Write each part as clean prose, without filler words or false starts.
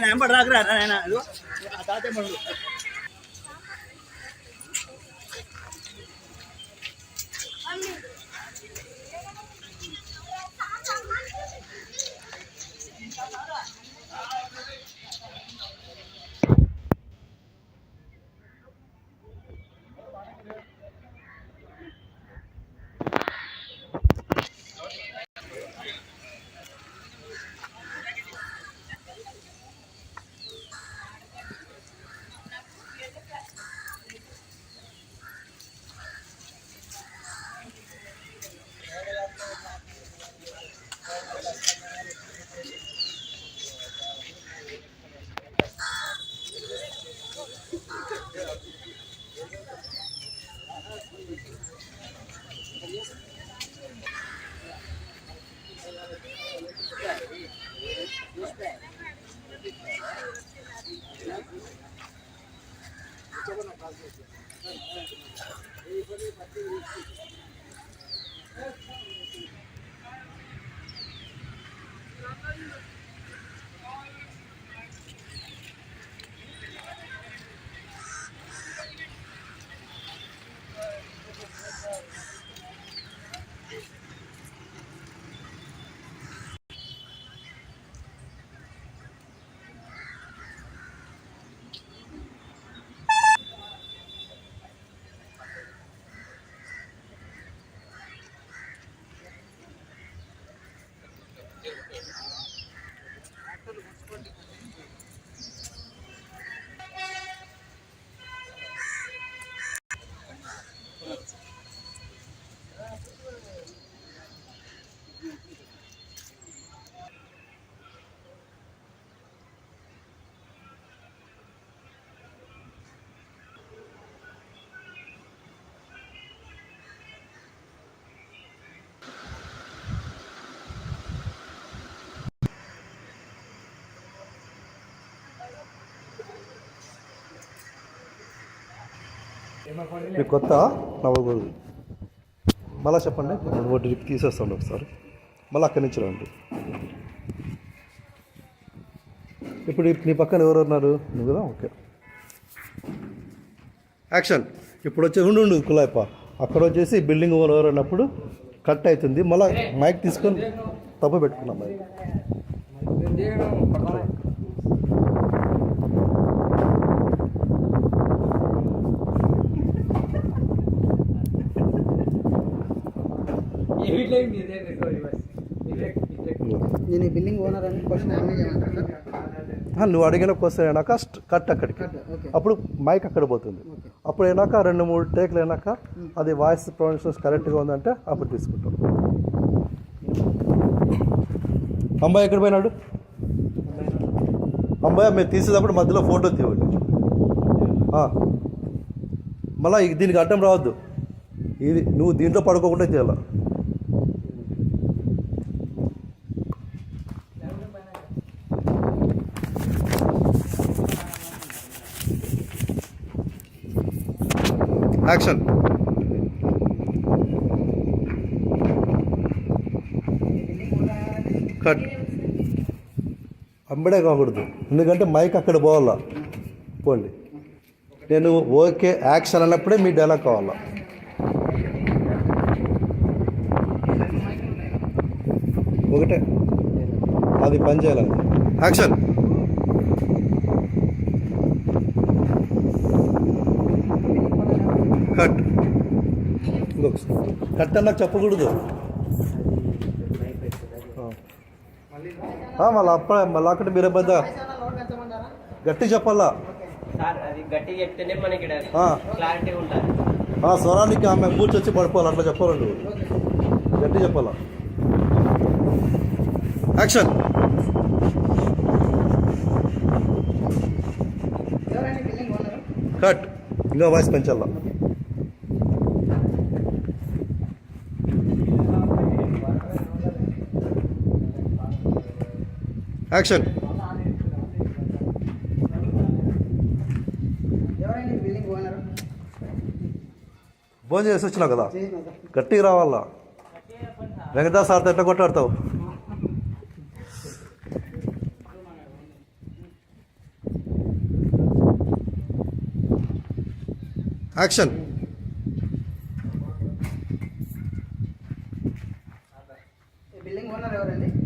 నేను పడ రాకరా నాయన తాతే పడు మీకు కొత్త నవ్వకూడదు. మళ్ళీ చెప్పండి. డ్రిప్ తీసేస్తాండి ఒకసారి, మళ్ళీ అక్కడి నుంచి రండి. ఇప్పుడు నీ పక్కన ఎవరున్నారు? నువ్వు కదా? Okay, action. ఇప్పుడు వచ్చి ఉండు కులాయిప అక్కడ వచ్చేసి బిల్డింగ్ ఓవర్ అన్నప్పుడు కట్ అవుతుంది. మళ్ళీ మైక్ తీసుకొని తప్పు పెట్టుకున్నాం. మైక్ నేను బిల్డింగ్ ఓనర్ అని క్వశ్చన్ నువ్వు అడిగిన క్వశ్చన్ అయినాక కట్ అక్కడికి, అప్పుడు మైక్ అక్కడ పోతుంది. అప్పుడు అయినాక 2-3 టేక్లు అయినాక అది వాయిస్ ప్రొనౌన్సియేషన్ కరెక్ట్గా ఉందంటే అప్పుడు తీసుకుంటాం. అమ్మాయి ఎక్కడ పోయినాడు? అమ్మాయి మీరు తీసేటప్పుడు మధ్యలో ఫోటో తీయండి. మళ్ళీ దీనికి అడ్డం రావద్దు. ఇది నువ్వు దీంట్లో పడుకోకుండా చేయాలి. యాక్షన్. కట్. అమ్మడే కాకూడదు, ఎందుకంటే మైక్ అక్కడ పోవాలా. పోండి. నేను ఓకే యాక్షన్ అన్నప్పుడే మీ డైలాగ్ కావాలా. ఒకటే అది పని చేయాలి. యాక్షన్. కట్. ఇంకొకసారి కట్ అన్నా చెప్పకూడదు. మళ్ళీ అక్కడ మీరు పెద్ద గట్టి చెప్పాలా. స్వరానికి ఆమె కూర్చొచ్చి పడిపోవాలి, అట్లా చెప్పాలండి. గట్టి చెప్పాలా. యాక్షన్. కట్. ఇంకా వాయిస్ పెంచాలా. యాక్షన్. భోజనం చేసి వచ్చినావు కదా, గట్టిగా రావాలా. వెంకటదాస్ సార్తో ఎట్లా కొట్టాడతావు. యాక్షన్.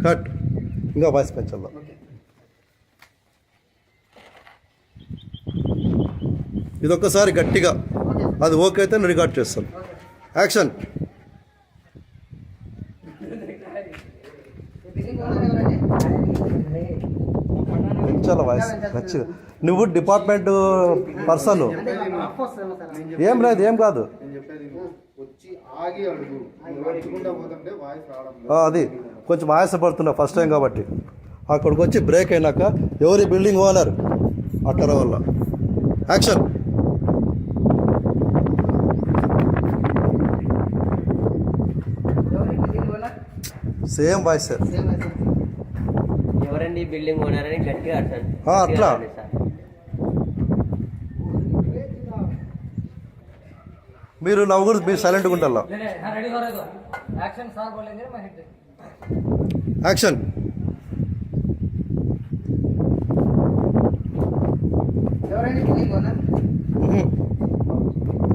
కట్. ఇంకా వాయిస్ పెంచాలా. ఇదొక్కసారి గట్టిగా, అది ఓకే అయితే నేను రికార్డ్ చేస్తాను. యాక్షన్. పెంచాల వాయిస్ నచ్చింది. నువ్వు డిపార్ట్మెంట్ పర్సన్. ఏం లేదు, ఏం కాదు. అది కొంచెం ఆయాసపడుతున్నా ఫస్ట్ టైం కాబట్టి. అక్కడికి వచ్చి బ్రేక్ అయినాక ఎవరి బిల్డింగ్ ఓనర్ అట్లా వల్ల. యాక్షన్. Same voice sir. ఎవరండి బిల్డింగ్ ఓనర్ అని గట్టిగా అట్లా. మీరు నవ్వుడు, మీరు సైలెంట్గా ఉంటారా. యాక్షన్.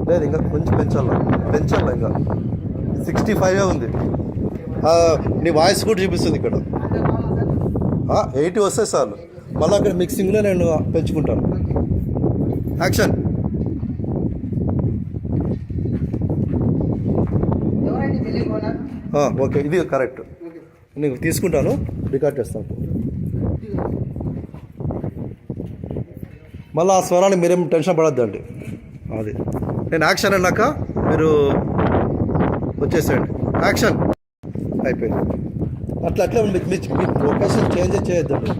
లేదు, ఇంకా కొంచెం పెంచాలా. ఇంకా 65 ఉంది. నీ వాయిస్ కూడా చూపిస్తుంది ఇక్కడ. 80 వస్తే చాలు. మళ్ళీ అక్కడ మిక్సింగ్లో నేను పెంచుకుంటాను. యాక్షన్. ఓకే, ఇది కరెక్ట్. నేను తీసుకుంటాను, రికార్డ్ చేస్తాను. మళ్ళీ ఆ స్వరాన్ని మీరేం టెన్షన్ పడద్దండి. అది నేను యాక్షన్ అన్నాక మీరు వచ్చేసేయండి. యాక్షన్. అయిపోయింది. అట్లా మీ లొకేషన్ చేంజ్ చేయొద్దండి.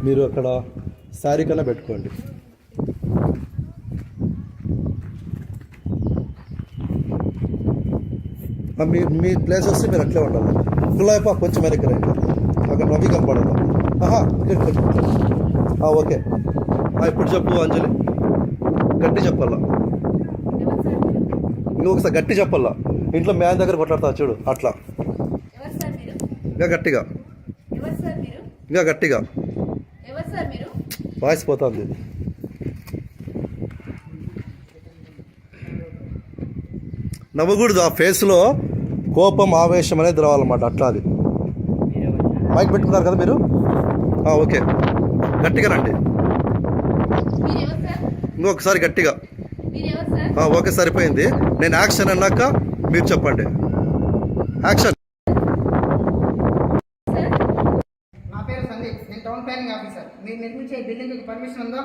మీరు అక్కడ శారీ కన్నా పెట్టుకోండి. మీ ప్లేస్ వస్తే మీరు అట్లే ఉండాలి. గులాబీ కొంచెం వెనక్కి రండి, అక్కడ రవి కనపడాలి. ఓకే, ఇప్పుడు చెప్పు అంజలి. గట్టి చెప్పాలా. ఇంకొకసారి గట్టి చెప్పాలా. ఇంట్లో మ్యాన్ దగ్గర కొట్లాడతా చూడు, అట్లా. ఇంకా గట్టిగా, ఇంకా గట్టిగా. వాయిస్ పోతుంది. నవ్వకూడదు. ఆ ఫేస్లో కోపం, ఆవేశం అనేది రావాలన్నమాట. అట్లా అది. మైక్ పెట్టుకున్నారు కదా మీరు. ఓకే, గట్టిగా రండి. ఇంకొకసారి గట్టిగా. ఓకే, సరిపోయింది. నేను యాక్షన్ అన్నాక మీరు చెప్పండి. యాక్షన్. నా పేరు సందీప్, నేను టౌన్ ప్లానింగ్ ఆఫీసర్. మీరు నిర్మించే బిల్డింగ్ పర్మిషన్ ఉందా?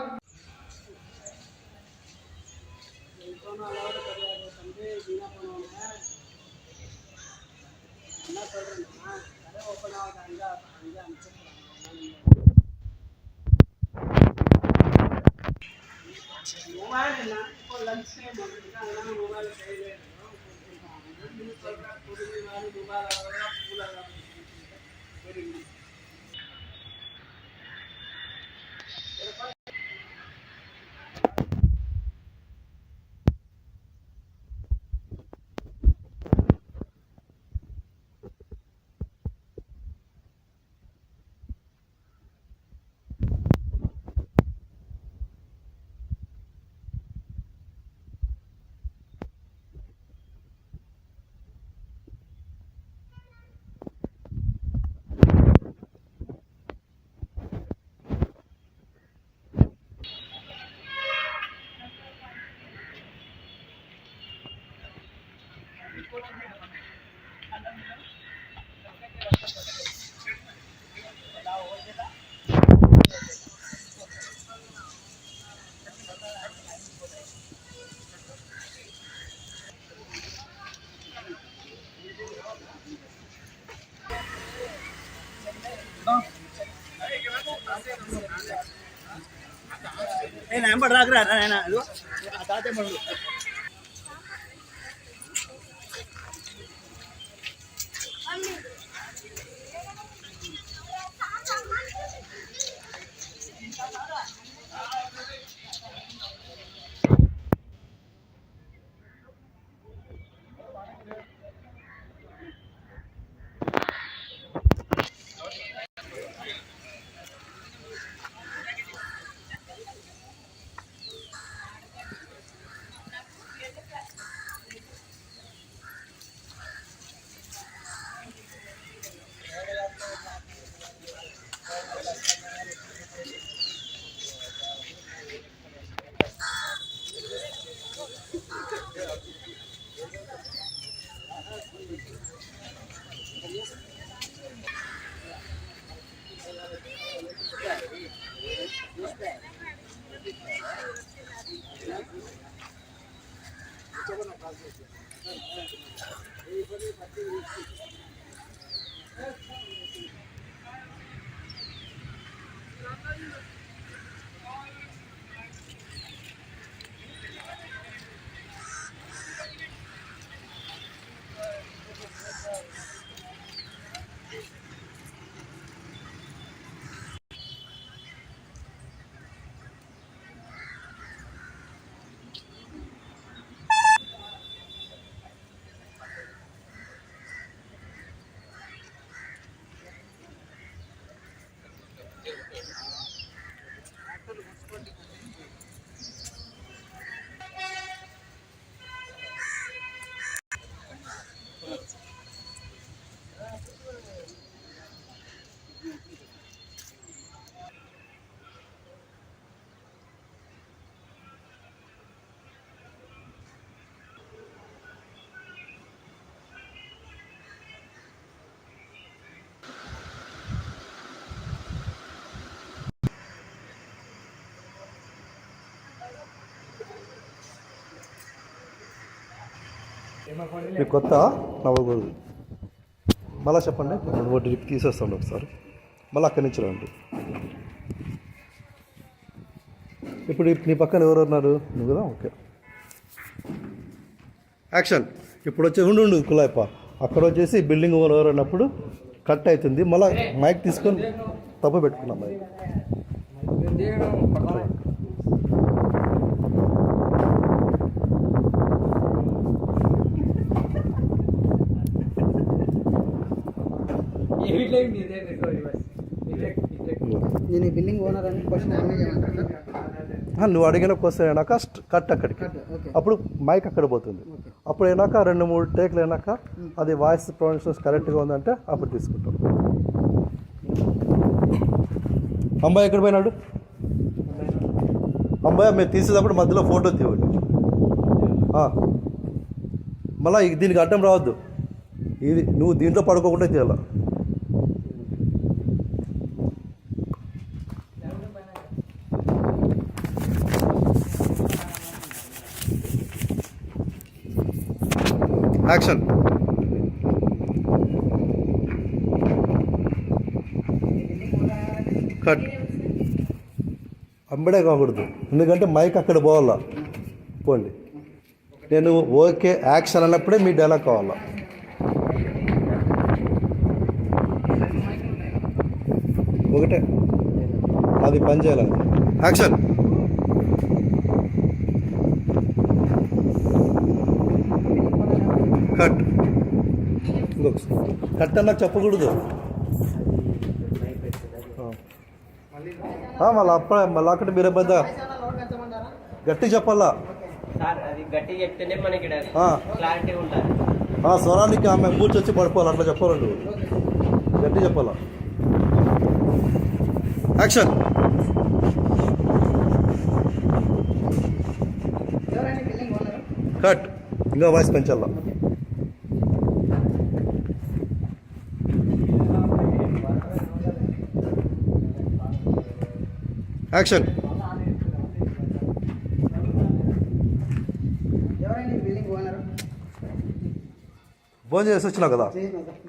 ఏ నెంబర్ రాకరా నాయన ఇదిగో ఆ తాతయ్య పండు మీకు కొత్త నవ్వకూడదు. మళ్ళీ చెప్పండి, డ్రిప్ తీసేస్తాను ఒకసారి, మళ్ళీ అక్కడి నుంచి రండి. ఇప్పుడు నీ పక్కన ఎవరు ఉన్నారు? నువ్వు కదా, ఓకే. యాక్షన్. ఇప్పుడు వచ్చి ఉండు కులాయప్ప, అక్కడ వచ్చేసి బిల్డింగ్ ఓనర్ అన్నప్పుడు కట్ అవుతుంది. మళ్ళీ మైక్ తీసుకొని తప్పు పెట్టుకున్నాం మైక్. నేను బిల్డింగ్ ఓనర్ అని క్వశ్చన్ ఆమె చేయమంటారు సార్. నువ్వు అడిగిన క్వశ్చన్ అయినాక కట్ అక్కడికి, అప్పుడు మైక్ అక్కడ పోతుంది. అప్పుడు అయినాక 2-3 టేక్లు అయినాక అది వాయిస్ ప్రొనౌన్సియేషన్ కరెక్ట్గా ఉందంటే అప్పుడు తీసుకుంటాం. అమ్మాయి ఎక్కడ పోయినాడు? అమ్మాయి మీరు తీసేటప్పుడు మధ్యలో ఫోటో తీయండి. మళ్ళీ దీనికి అడ్డం రావద్దు. ఇది నువ్వు దీంట్లో పడుకోకుండా తీయాల. యాక్షన్. కట్. అమ్మడే కాకూడదు, ఎందుకంటే మైక్ అక్కడ పోవాలా. పోండి. నేను ఓకే యాక్షన్ అన్నప్పుడే మీ డైలాగ్ కావాలా. ఒకటే, అది పని చేయాలి. యాక్షన్. కట్. ఇంకొకసారి కట్ అన్నా చెప్పకూడదు. మళ్ళీ మళ్ళీ అక్కడ మీరే పెద్ద గట్టి చెప్పాలా. స్వరానికి ఆమె కూర్చొచ్చి పడిపోవాలి, అట్లా చెప్పాలండి. గట్టి చెప్పాలా. యాక్షన్. కట్. ఇంకా వాయిస్ పెంచాలా. యాక్షన్. ఎవరండి బిల్డింగ్ ఓనర్? భోజనం చేసి వచ్చినావు కదా,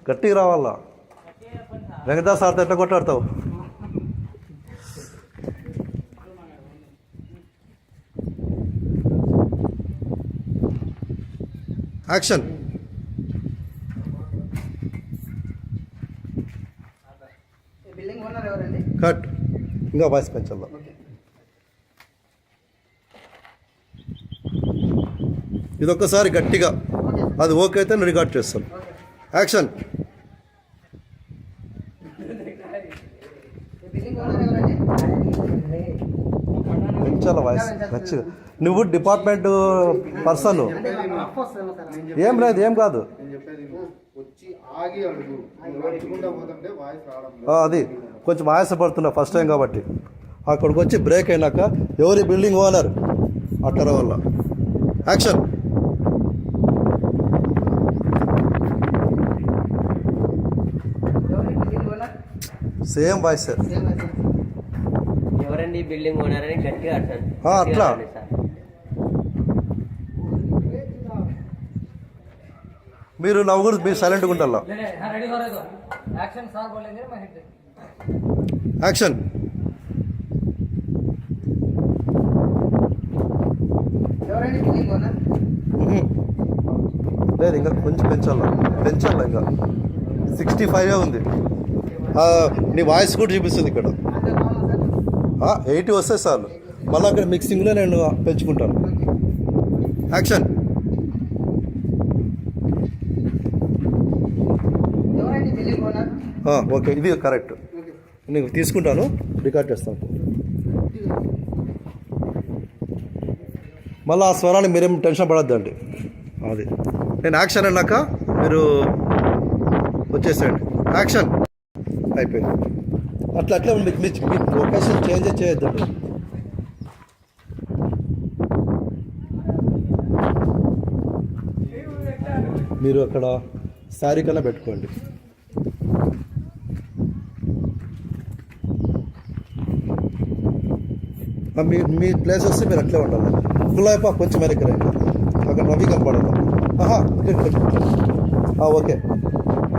గట్టిగా రావాలా. వెంకటదాస్ సార్తో ఎట్లా కొట్లాడతావు? యాక్షన్. బిల్డింగ్ ఓనర్ ఎవరండి? కట్. ఇంకా వాయిస్ పెంచాలా. ఓకే. ఇదొక్కసారి గట్టిగా, ఓకే. అది ఓకే అయితే నేను రికార్డ్ చేస్తాను. ఓకే. యాక్షన్. బిల్డింగ్ ఓనర్ ఎవరండి? పెంచాల వాయిస్ నచ్చి. నువ్వు డిపార్ట్మెంట్ పర్సన్. అంటే రఫ్ వస్తుందేమో సార్. ఏం లేదు, ఏం కాదు. వచ్చి ఆగి అడుగు, నడుచుకుంటా పోతుంటే వాయిస్ రావడం లేదు. అది కొంచెం ఆయాసపడుతున్నా ఫస్ట్ టైం కాబట్టి. అక్కడికి వచ్చి బ్రేక్ అయినాక ఎవరి బిల్డింగ్ ఓనర్ అట్లా వల్ల. యాక్షన్. ఎవరి building owner? Same voice. Same అయితే. ఎవరండి బిల్డింగ్ ఓనర్ అని గట్టిగా అర్థం. అట్లా. మీరు నవ్వురు, మీరు సైలెంట్గా ఉంటారా. యాక్షన్. ఎవరండి బిల్డింగ్ ఓనర్? లేదు, ఇంకా కొంచెం పెంచాలా ఇంకా 65 ఉంది. నీ వాయిస్ కూడా చూపిస్తుంది ఇక్కడ. అంతే కావాలా సార్? 80 వస్తే చాలు. మళ్ళీ అక్కడ మిక్సింగ్లో నేను పెంచుకుంటాను. ఓకే. యాక్షన్. ఎవరండి బిల్డింగ్ ఓనర్? ఓకే, ఇది కరెక్ట్. ఓకే. నేను తీసుకుంటాను, రికార్డ్ చేస్తాను. మళ్ళీ ఆ స్వరాన్ని మీరేం టెన్షన్ పడొద్దండి. అది నేను యాక్షన్ అన్నాక మీరు వచ్చేసేయండి. యాక్షన్. అయిపోయింది. అట్లా మీ లొకేషన్ చేంజ్ చేయొద్దండి. మీరు అక్కడ శారీ కన్నా పెట్టుకోండి. మీ ప్లేస్ వస్తే మీరు అట్లే ఉండాలి. గులాబీ కొంచెం వెనక్కి రండి, అక్కడ రవి కనపడాలి. ఓకే.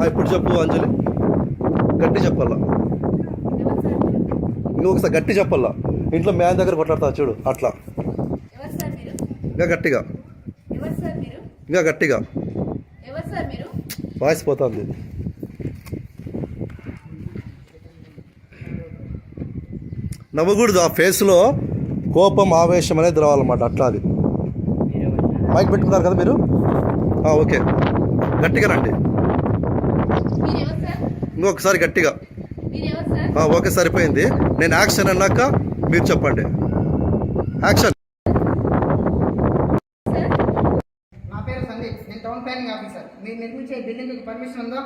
ఇప్పుడు చెప్పు అంజలి, గట్టి చెప్పాలా. ఇంకొకసారి గట్టి చెప్పాలా. ఇంట్లో మ్యాన్ దగ్గర కొట్లాడతా చూడు, అట్లా. ఎవరు సార్ మీరు? ఇంకా గట్టిగా, ఎవరు సార్ మీరు? ఇంకా గట్టిగా. ఎవరు సార్ మీరు? వాయిస్ పోతుంది. నవ్వకూడదు, ఆ ఫేస్లో కోపం ఆవేశం అనేది రావాలన్నమాట. అట్లా అది. మైక్ పెట్టుకున్నారు కదా మీరు. ఓకే, గట్టిగా రండి. మీరు ఎవరు సార్? ఇంకొకసారి గట్టిగా. మీరు ఎవరు సార్? ఓకే, సరిపోయింది. నేను యాక్షన్ అన్నాక మీరు చెప్పండి. యాక్షన్. సార్ నా పేరు సందీప్, నేను టౌన్ ప్లానింగ్ ఆఫీసర్. మీరు నిర్మించే బిల్డింగ్ పర్మిషన్ ఉందా?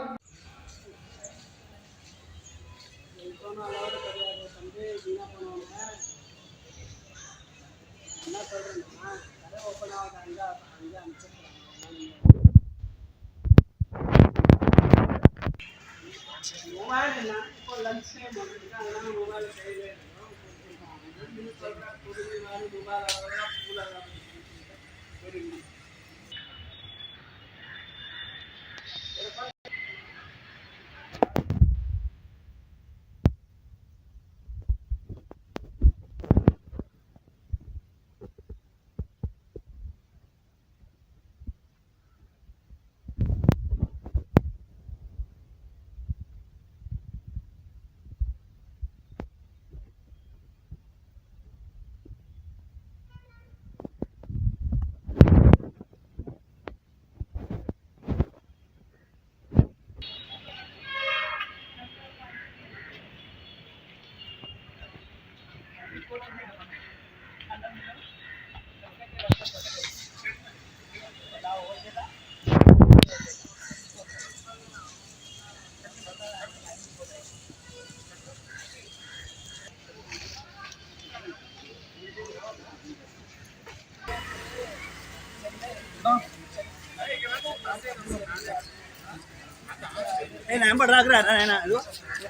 నేను ఎంబడి రాకరా నాయన. ఇదిగో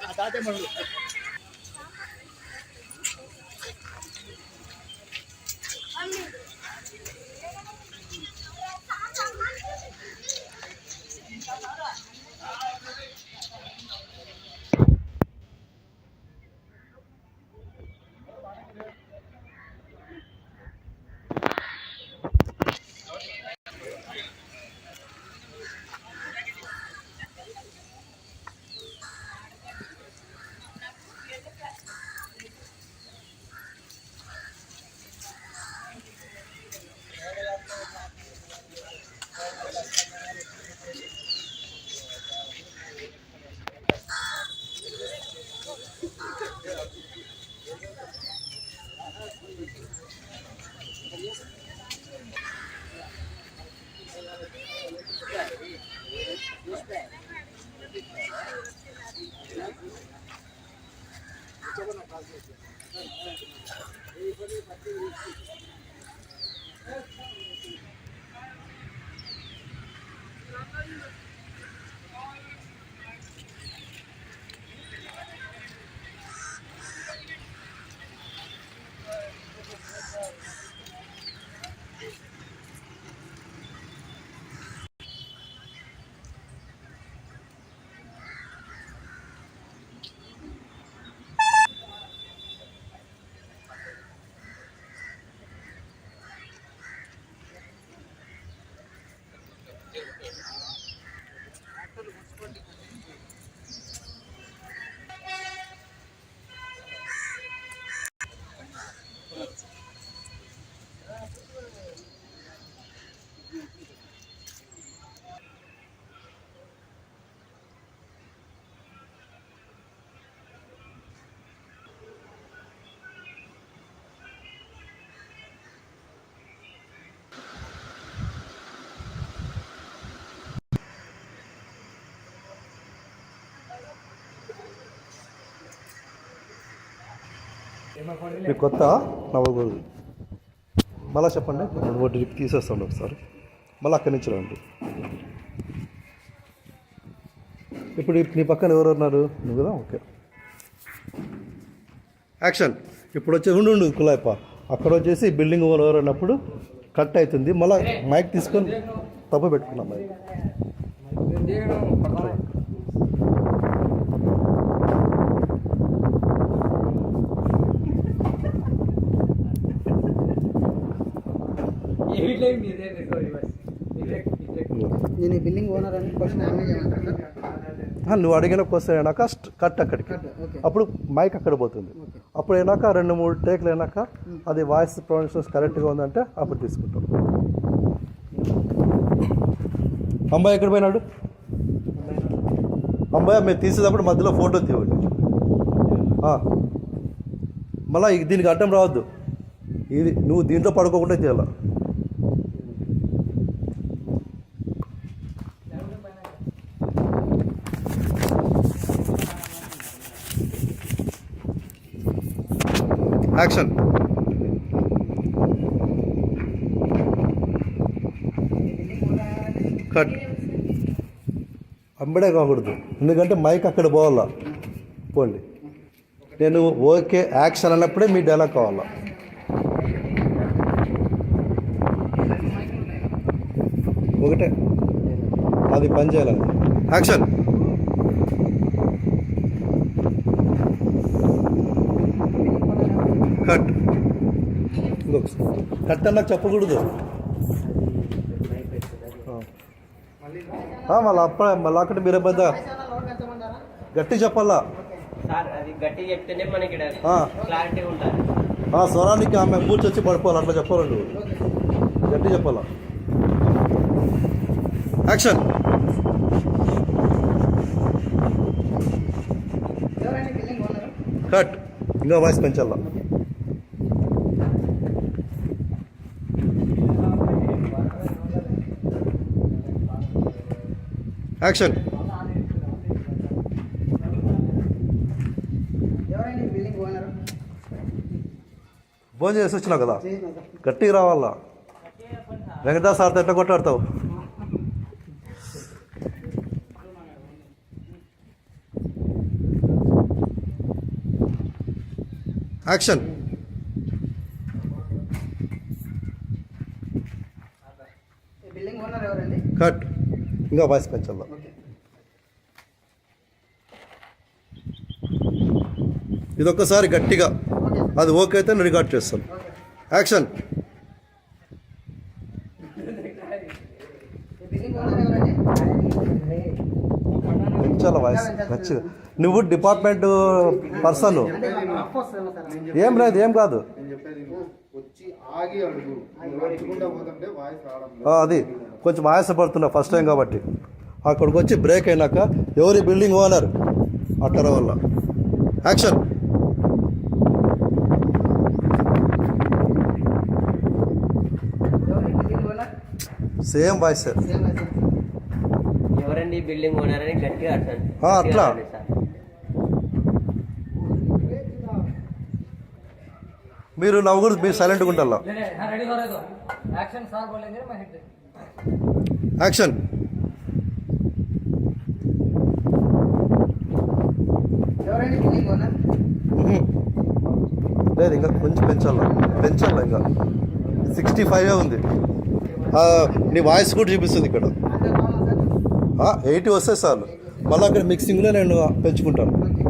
ఆ తాతే మనడు. మీకు కొత్త నవ్వకూడదు. మళ్ళీ చెప్పండి, ఒకటి తీసేస్తాను ఒకసారి, మళ్ళీ అక్కడి నుంచి రండి. ఇప్పుడు నీ పక్కన ఎవరు ఉన్నారు? నువ్వు కదా, ఓకే. యాక్షన్. ఇప్పుడు వచ్చి ఉండు కులాయప్ప, అక్కడ వచ్చేసి బిల్డింగ్ ఓనర్ అన్నప్పుడు కట్ అవుతుంది. మళ్ళీ మైక్ తీసుకొని తప్పు పెట్టుకున్నాం మైక్. నేను ఈ బిల్డింగ్ ఓనర్ అని క్వశ్చన్ ఆమె చేయమంటారు సార్. నువ్వు అడిగిన క్వశ్చన్ అయినాక కట్ అక్కడికి, అప్పుడు మైక్ అక్కడ పోతుంది. అప్పుడు అయినాక 2-3 టేక్లు అయినాక అది వాయిస్ ప్రొనౌన్సియేషన్ కరెక్ట్గా ఉందంటే అప్పుడు తీసుకుంటాం. అమ్మాయి ఎక్కడ పోయినాడు? అమ్మాయి మీరు తీసేటప్పుడు మధ్యలో ఫోటో తీయండి. మళ్ళీ దీనికి అడ్డం రావద్దు. ఇది నువ్వు దీంట్లో పడుకోకుండా చేయాల. యాక్షన్. కట్. అమ్మడే కాకూడదు, ఎందుకంటే మైక్ అక్కడ పోవాలా. పోండి. నేను ఓకే యాక్షన్ అన్నప్పుడే మీ డైలాగ్ కావాలా. ఒకటే అది పని చేయాలి. యాక్షన్. కట్. ఇంకొకసారి కట్ అన్నా చెప్పకూడదు. మళ్ళీ అక్కడ మీరే పెద్ద గట్టి చెప్పాలా. సార్ అది గట్టి చెప్తేనే మనకి క్లారిటీ ఉంటుంది. స్వరానికి ఆమె కూర్చొచ్చి పడిపోవాలి, అట్లా చెప్పాలండి. గట్టి చెప్పాలా. యాక్షన్. ఎవరండి బిల్డింగ్ ఓనర్? కట్. ఇంకా వాయిస్ పెంచాలా. యాక్షన్. ఎవరండి బిల్డింగ్ ఓనర్? భోజనం చేసి వచ్చినావు కదా, చేసిన సార్. గట్టిగా రావాలా. వెంకటదాస్ సార్తో ఎట్లా కొట్లాడతావు? యాక్షన్. ఈ బిల్డింగ్ ఓనర్ ఎవరండి? కట్. ఇంకా వాయిస్ పెంచాలా. ఓకే. ఇదొక్కసారి గట్టిగా, ఓకే. అది ఓకే అయితే నేను రికార్డ్ చేస్తాను. ఓకే. యాక్షన్. ఈ బిల్డింగ్ ఓనర్ ఎవరండి? పెంచాలా వాయిస్ గట్టిగా. నువ్వు డిపార్ట్మెంట్ పర్సన్. అంటే రఫ్ వస్తుందేమో సార్. ఏం లేదు, ఏం కాదు. నేను చెప్పేది వచ్చి ఆగి అడుగు, నడుచుకుంటా పోతుంటే వాయిస్ రావడం లేదు. అది కొంచెం ఆయాసపడుతున్నా ఫస్ట్ టైం కాబట్టి. అక్కడికి వచ్చి బ్రేక్ అయినాక ఎవరి బిల్డింగ్ ఓనర్ అట్లా వల్ల. యాక్షన్. ఎవరి building owner? Same voice sir. Same అయితే. ఎవరండి బిల్డింగ్ ఓనర్ అని గట్టిగా అడగండి. అట్లా. సార్ మీరు నవ్వుగురు, మీరు సైలెంట్గా ఉండాలా. యాక్షన్. ఎవరండి బిల్డింగ్ ఓనర్? లేదు, ఇంకా కొంచెం పెంచాలా ఇంకా 65 ఉంది. నీ వాయిస్ కూడా చూపిస్తుంది ఇక్కడ. అంతే కావాలా సార్? 80 వస్తే చాలు. మళ్ళీ అక్కడ మిక్సింగ్లో నేను పెంచుకుంటాను. ఓకే.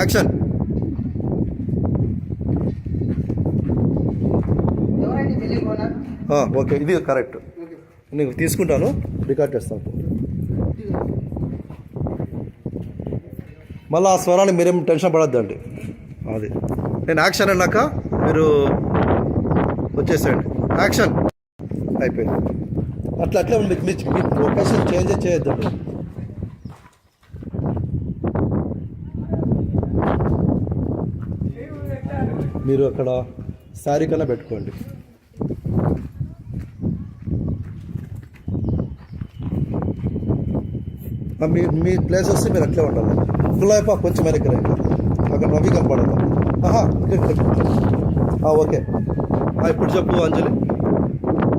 యాక్షన్. ఎవరండి బిల్డింగ్ ఓనర్? ఓకే, ఇది కరెక్ట్. ఓకే. నేను తీసుకుంటాను, రికార్డ్ చేస్తాను. మళ్ళీ ఆ స్వరాన్ని మీరేం టెన్షన్ పడద్దండి. అది నేను యాక్షన్ అన్నాక మీరు వచ్చేసేయండి. యాక్షన్. అయిపోయింది. అట్లా ఉంది. మీ లొకేషన్ చేంజ్ చేయొద్దండి. మీరు అక్కడ శారీ కన్నా పెట్టుకోండి. మీ ప్లేస్ వస్తే మీరు అట్లే ఉండాలి. కులాయిపా కొంచెం వెనక్కి రండి, అక్కడ రవి కనపడాలి. ఓకే ఇప్పుడు చెప్పు అంజలి,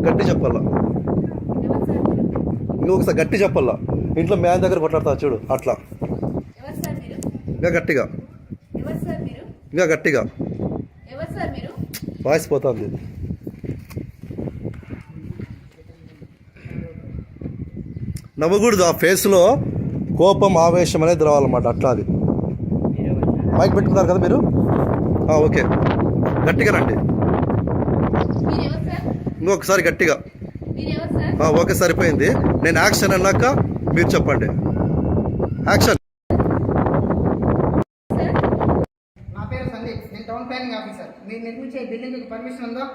గట్టి చెప్పాలా, ఎవరు సార్ మీరు? ఇంకొకసారి గట్టి చెప్పాలా. ఇంట్లో మ్యాన్ దగ్గర కొట్లాడతా చూడు అట్లా, ఎవరు సార్ మీరు? ఇంకా గట్టిగా, ఎవరు సార్ మీరు? ఇంకా గట్టిగా. ఎవరు సార్ మీరు? వాయిస్ పోతుంది. నవ్వకూడదు, ఆ ఫేస్లో కోపం ఆవేశం అనేది రావాలన్నమాట. అట్లా అది. మీరెవరు సార్? మైక్ పెట్టుకున్నారు కదా మీరు? ఓకే, గట్టిగా రండి. మీరెవరు సార్? ఇంకొకసారి గట్టిగా. మీరెవరు సార్? ఓకే సరిపోయింది. నేను యాక్షన్ అన్నాక మీరు చెప్పండి. యాక్షన్. సార్ నా పేరు సందీప్, నేను టౌన్ ప్లానింగ్ ఆఫీసర్. మీరు నిర్మించే బిల్డింగ్కి పర్మిషన్ ఉందా?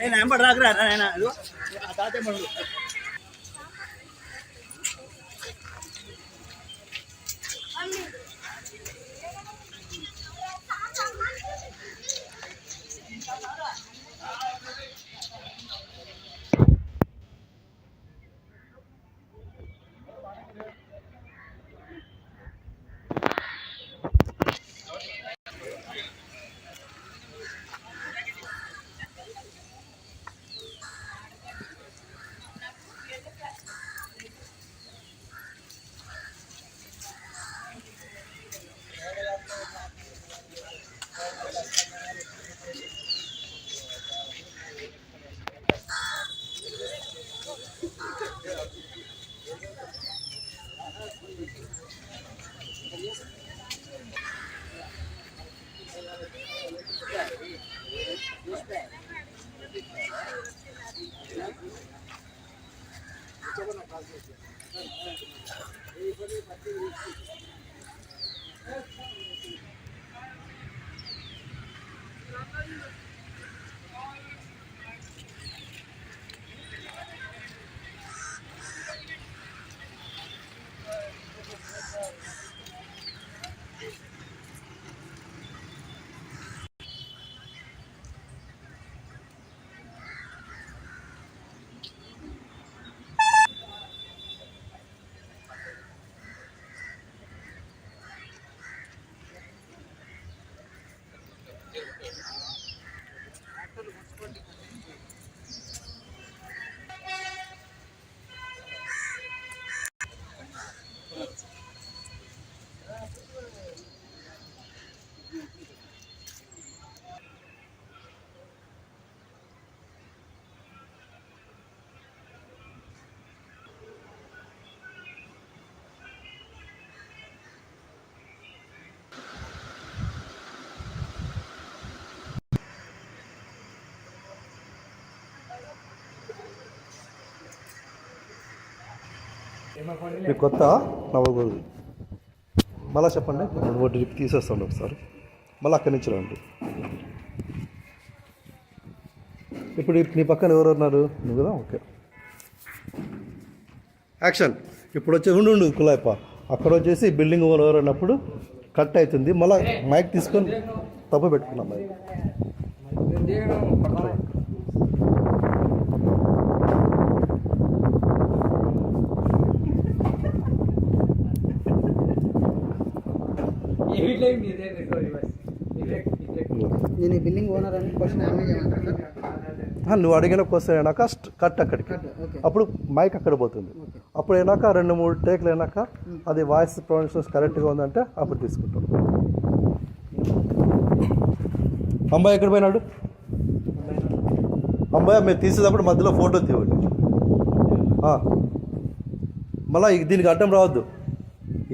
నేను ఎంబడి రాకరా నాయన, ఇదిగో ఆ తాతయ్య మనడు. మీకు కొత్త నవ్వకూడదు. మళ్ళీ చెప్పండి, ఒకటి తీసేస్తాను ఒకసారి, మళ్ళీ అక్కడి నుంచి రండి. ఇప్పుడు నీ పక్కన ఎవరు ఉన్నారు? నువ్వు కదా? Okay, action. ఇప్పుడు వచ్చి ఉండు కులాయప్ప, అక్కడ వచ్చేసి బిల్డింగ్ ఓనర్ అన్నప్పుడు కట్ అవుతుంది. మళ్ళీ మైక్ తీసుకొని తప్పు పెట్టుకున్నాం మరి. నేను ఈ బిల్డింగ్ ఓనర్ అని క్వశ్చన్ ఆమె చేయమంటారు సార్. నువ్వు అడిగిన క్వశ్చన్ అయినాక కట్ అక్కడికి, ఓకే. అప్పుడు మైక్ అక్కడ పోతుంది. అప్పుడు అయినాక 2-3 టేక్లు అయినాక అది వాయిస్ ప్రొనౌన్సియేషన్ కరెక్ట్గా ఉందంటే అప్పుడు తీసుకుంటాం. అమ్మాయి ఎక్కడ పోయినాడు? అమ్మాయి మీరు తీసేటప్పుడు మధ్యలో ఫోటో తీయండి. మళ్ళీ దీనికి అడ్డం రావద్దు.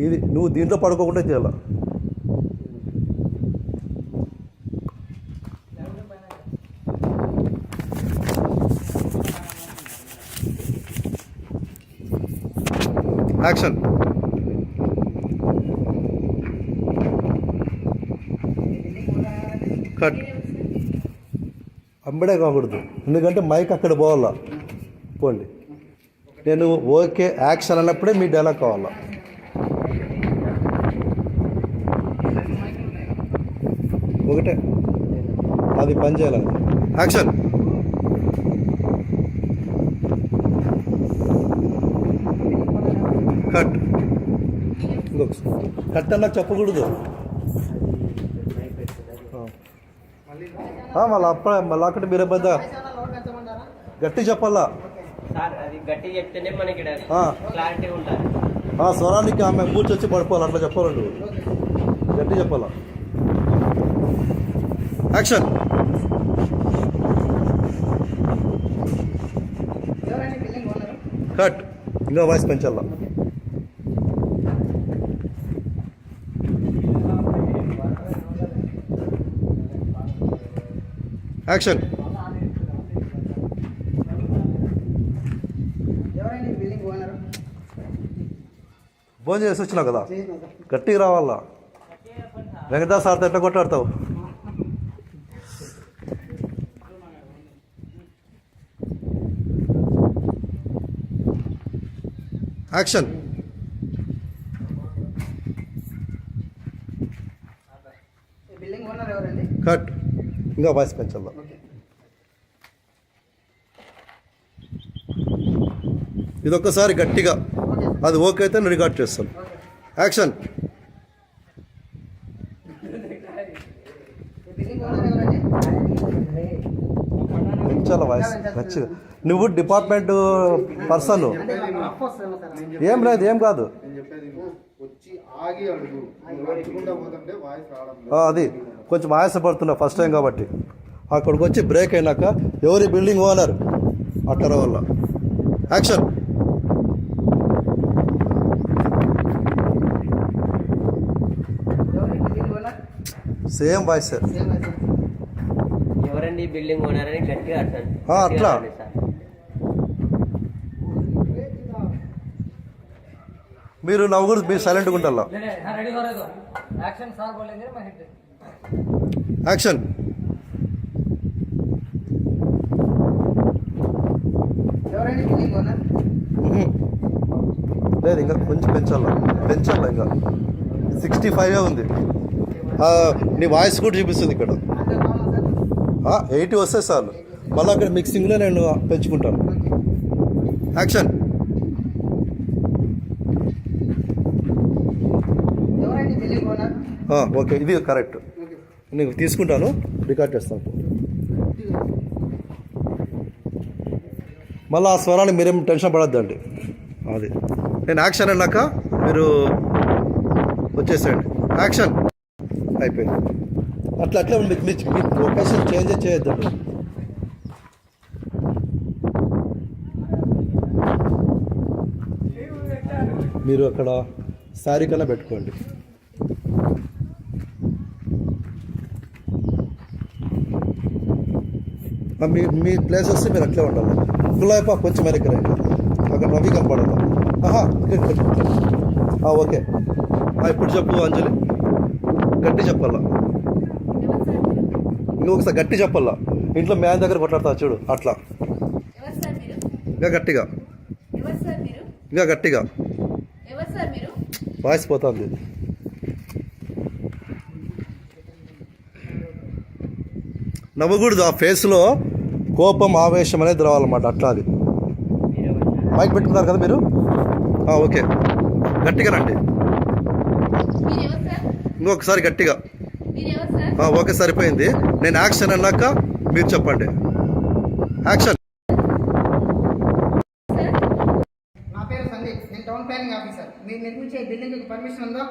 ఇది నువ్వు దీంట్లో పడుకోకుండా చేయాల. యాక్షన్. కట్. అమ్మడే కాకూడదు, ఎందుకంటే మైక్ అక్కడ పోవాలా. పోండి. నేను ఓకే యాక్షన్ అన్నప్పుడే మీ డైలాగ్ కావాలా. ఒకటే అది పని చేయాలి. యాక్షన్. కట్. ఇంకొకసారి కట్ అన్నా చెప్పకూడదు. మళ్ళీ అక్కడ మీరే పెద్ద గట్టి చెప్పాలా. సార్ అది గట్టి చెప్తేనే మనకి క్లారిటీ ఉంటుంది. స్వరానికి ఆమె కూర్చొచ్చి పడిపోవాలి, అట్లా చెప్పాలి. నువ్వు గట్టి చెప్పాలా. యాక్షన్. ఎవరండి బిల్డింగ్ ఓనర్? కట్. ఇంకా వాయిస్ పెంచాలా. యాక్షన్. ఎవరండి బిల్డింగ్ ఓనర్? భోజనం చేసి వచ్చినావు కదా, చేసిన సార్. గట్టిగా రావాలా. వెంకటదాస్ సార్తో ఎట్లా కొట్టాడతావు? యాక్షన్. ఈ బిల్డింగ్ ఓనర్ ఎవరండి? కట్. ఇంకా వాయిస్ పెంచాలా. ఓకే. ఇదొక్కసారి గట్టిగా, ఓకే. అది ఓకే అయితే నేను రికార్డ్ చేస్తాను. ఓకే. యాక్షన్. ఈ బిల్డింగ్ ఓనర్ ఎవరండి? పెంచాలా వాయిస్ మంచిగా. నువ్వు డిపార్ట్మెంట్ పర్సన్. అంటే అఫ్కోర్స్ ఏమో సార్. ఏం లేదు, ఏం కాదు. నేను చెప్పేది వచ్చి ఆగి అడుగు. నువ్వు అడుగుకుండా పోతుంటే వాయిస్ రావడం లేదు. అది కొంచెం ఆయాసపడుతున్నా ఫస్ట్ టైం కాబట్టి. అక్కడికి వచ్చి బ్రేక్ అయినాక ఎవరి బిల్డింగ్ ఓనర్ అట్లా వల్ల. యాక్షన్. ఎవరి building owner? Same voice. Same అయితే. ఎవరండి బిల్డింగ్ ఓనర్ అని గట్టిగా అడగండి. అట్లా. మీరు నవ్వురు, మీరు సైలెంట్గా ఉండాలా. యాక్షన్. ఎవరండి బిల్డింగ్ ఓనర్? లేదు, ఇంకా కొంచెం పెంచాలా ఇంకా 65 ఉంది. నీ వాయిస్ కూడా చూపిస్తుంది ఇక్కడ. అంటే కావాలా సార్? 80 వస్తే చాలు. మళ్ళీ అక్కడ మిక్సింగ్లో నేను పెంచుకుంటాను. యాక్షన్. ఎవరండి బిల్డింగ్ ఓనర్? ఓకే, ఇది కరెక్ట్. ఓకే. నేను తీసుకుంటాను, రికార్డ్ చేస్తాను. మళ్ళీ ఆ స్వరాన్ని మీరేం టెన్షన్ పడద్దండి. అది నేను యాక్షన్ అన్నాక మీరు వచ్చేసేయండి. యాక్షన్. అయిపోయింది. అట్లా మీ లొకేషన్ చేంజ్ చేయొద్దండి. మీరు అక్కడ శారీ కన్నా పెట్టుకోండి. మీ ప్లేస్ వస్తే మీరు అట్లే ఉండాలి. గులాయిపా కొంచెం వెనక్కి రండి, అక్కడ రవి కనపడాలి. ఓకే. ఇప్పుడు చెప్పు అంజలి, గట్టి చెప్పాలా. ఎవరు సార్ మీరు? ఇంకొకసారి గట్టి చెప్పాలా. ఇంట్లో మ్యాన్ దగ్గర కొట్లాడతా చూడు, అట్లా. ఎవరు సార్ మీరు? ఇంకా గట్టిగా, ఎవరు సార్ మీరు? ఇంకా గట్టిగా. ఎవరు సార్ మీరు? వాయిస్ పోతుంది. నవ్వకూడదు, ఆ ఫేస్లో కోపం ఆవేశం అనేది రావాలన్నమాట. అట్లా అది. మైక్ పెట్టుకున్నారు కదా మీరు? ఓకే, గట్టిగా రండి. మీరు ఎవరు సార్? ఇంకొకసారి గట్టిగా. మీరు ఎవరు సార్? ఓకే, సరిపోయింది. నేను యాక్షన్ అన్నాక మీరు చెప్పండి. యాక్షన్. సార్ నా పేరు సందీప్, నేను టౌన్ ప్లానింగ్ ఆఫీసర్. మీరు నిర్మించే బిల్డింగ్ పర్మిషన్ ఉందా?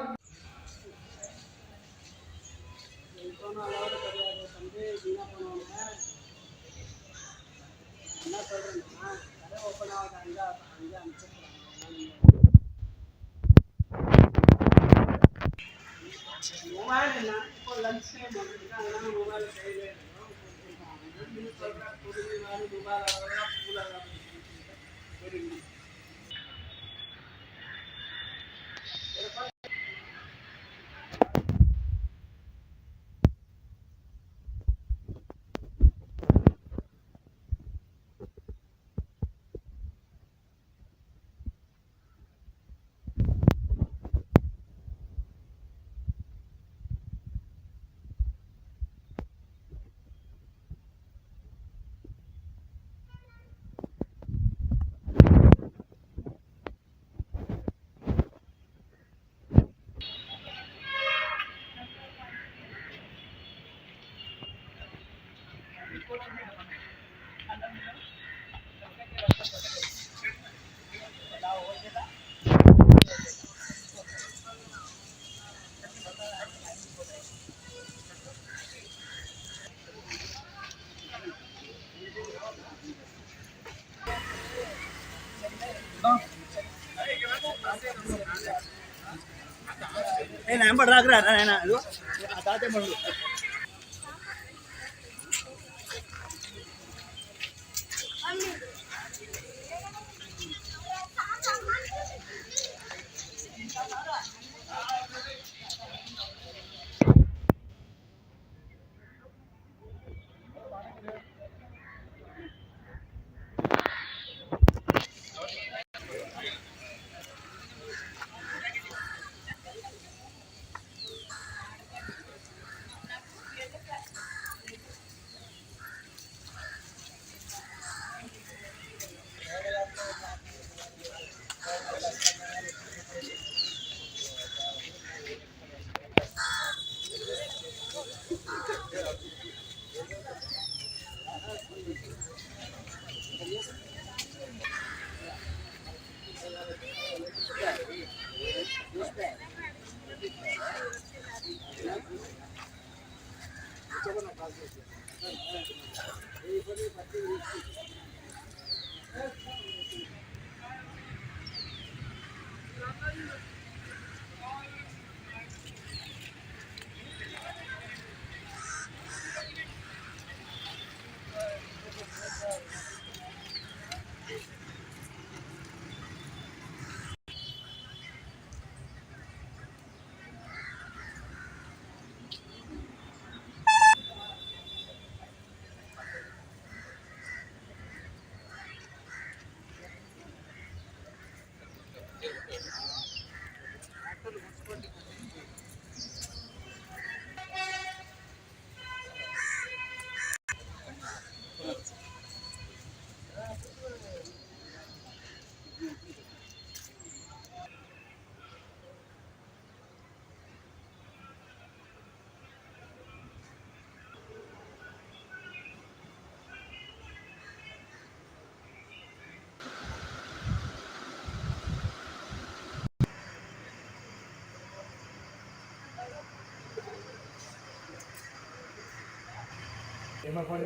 నేను ఎంబడి రాకరా నాయన, ఇదిగో ఆ తాతే మనడు.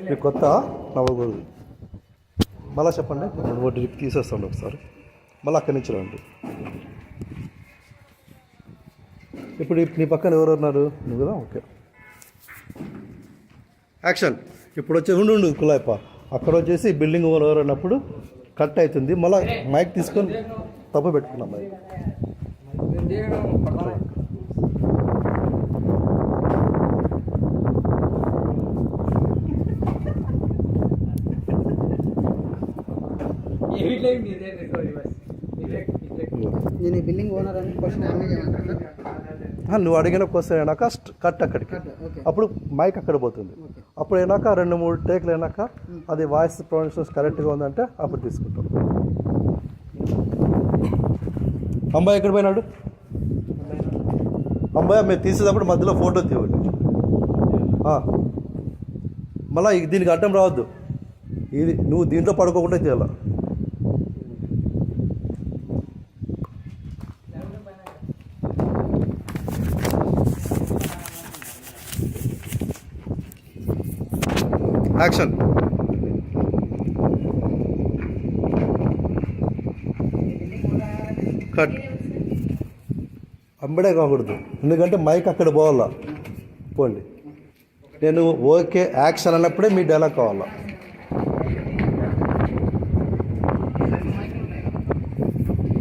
మీకు కొత్త నవ్వకూడదు. మళ్ళీ చెప్పండి, ఒకటి తీసేస్తాండి ఒకసారి, మళ్ళీ అక్కడి నుంచి రండి. ఇప్పుడు నీ పక్కన ఎవరున్నారు? నువ్వు కదా? Okay, action. ఇప్పుడు వచ్చి ఉండు కులాయప్ప, అక్కడ వచ్చేసి బిల్డింగ్ ఓనర్ అన్నప్పుడు కట్ అవుతుంది. మళ్ళీ మైక్ తీసుకొని తప్పు పెట్టుకున్నాం మైక్. నేను ఈ బిల్డింగ్ ఓనర్ అని క్వశ్చన్ ఆమె చేయమంటారు సార్? నువ్వు అడిగిన క్వశ్చన్ అయినాక కట్ అక్కడికి, ఓకే. అప్పుడు మైక్ అక్కడ పోతుంది. అప్పుడు అయినాక 2-3 టేక్లు అయినాక అది వాయిస్ ప్రొనౌన్సియేషన్ కరెక్ట్గా ఉందంటే అప్పుడు తీసుకుంటాం. అమ్మాయి ఎక్కడ పోయినాడు? అమ్మాయి మీరు తీసేటప్పుడు మధ్యలో ఫోటో తీయండి. మళ్ళీ దీనికి అడ్డం రావద్దు. ఇది నువ్వు దీంట్లో పడుకోకుండా చేయాల. యాక్షన్. కట్. అమ్మడే కాకూడదు, ఎందుకంటే మైక్ అక్కడ పోవాలా. పోండి. నేను ఓకే యాక్షన్ అన్నప్పుడే మీ డైలాగ్ కావాలా.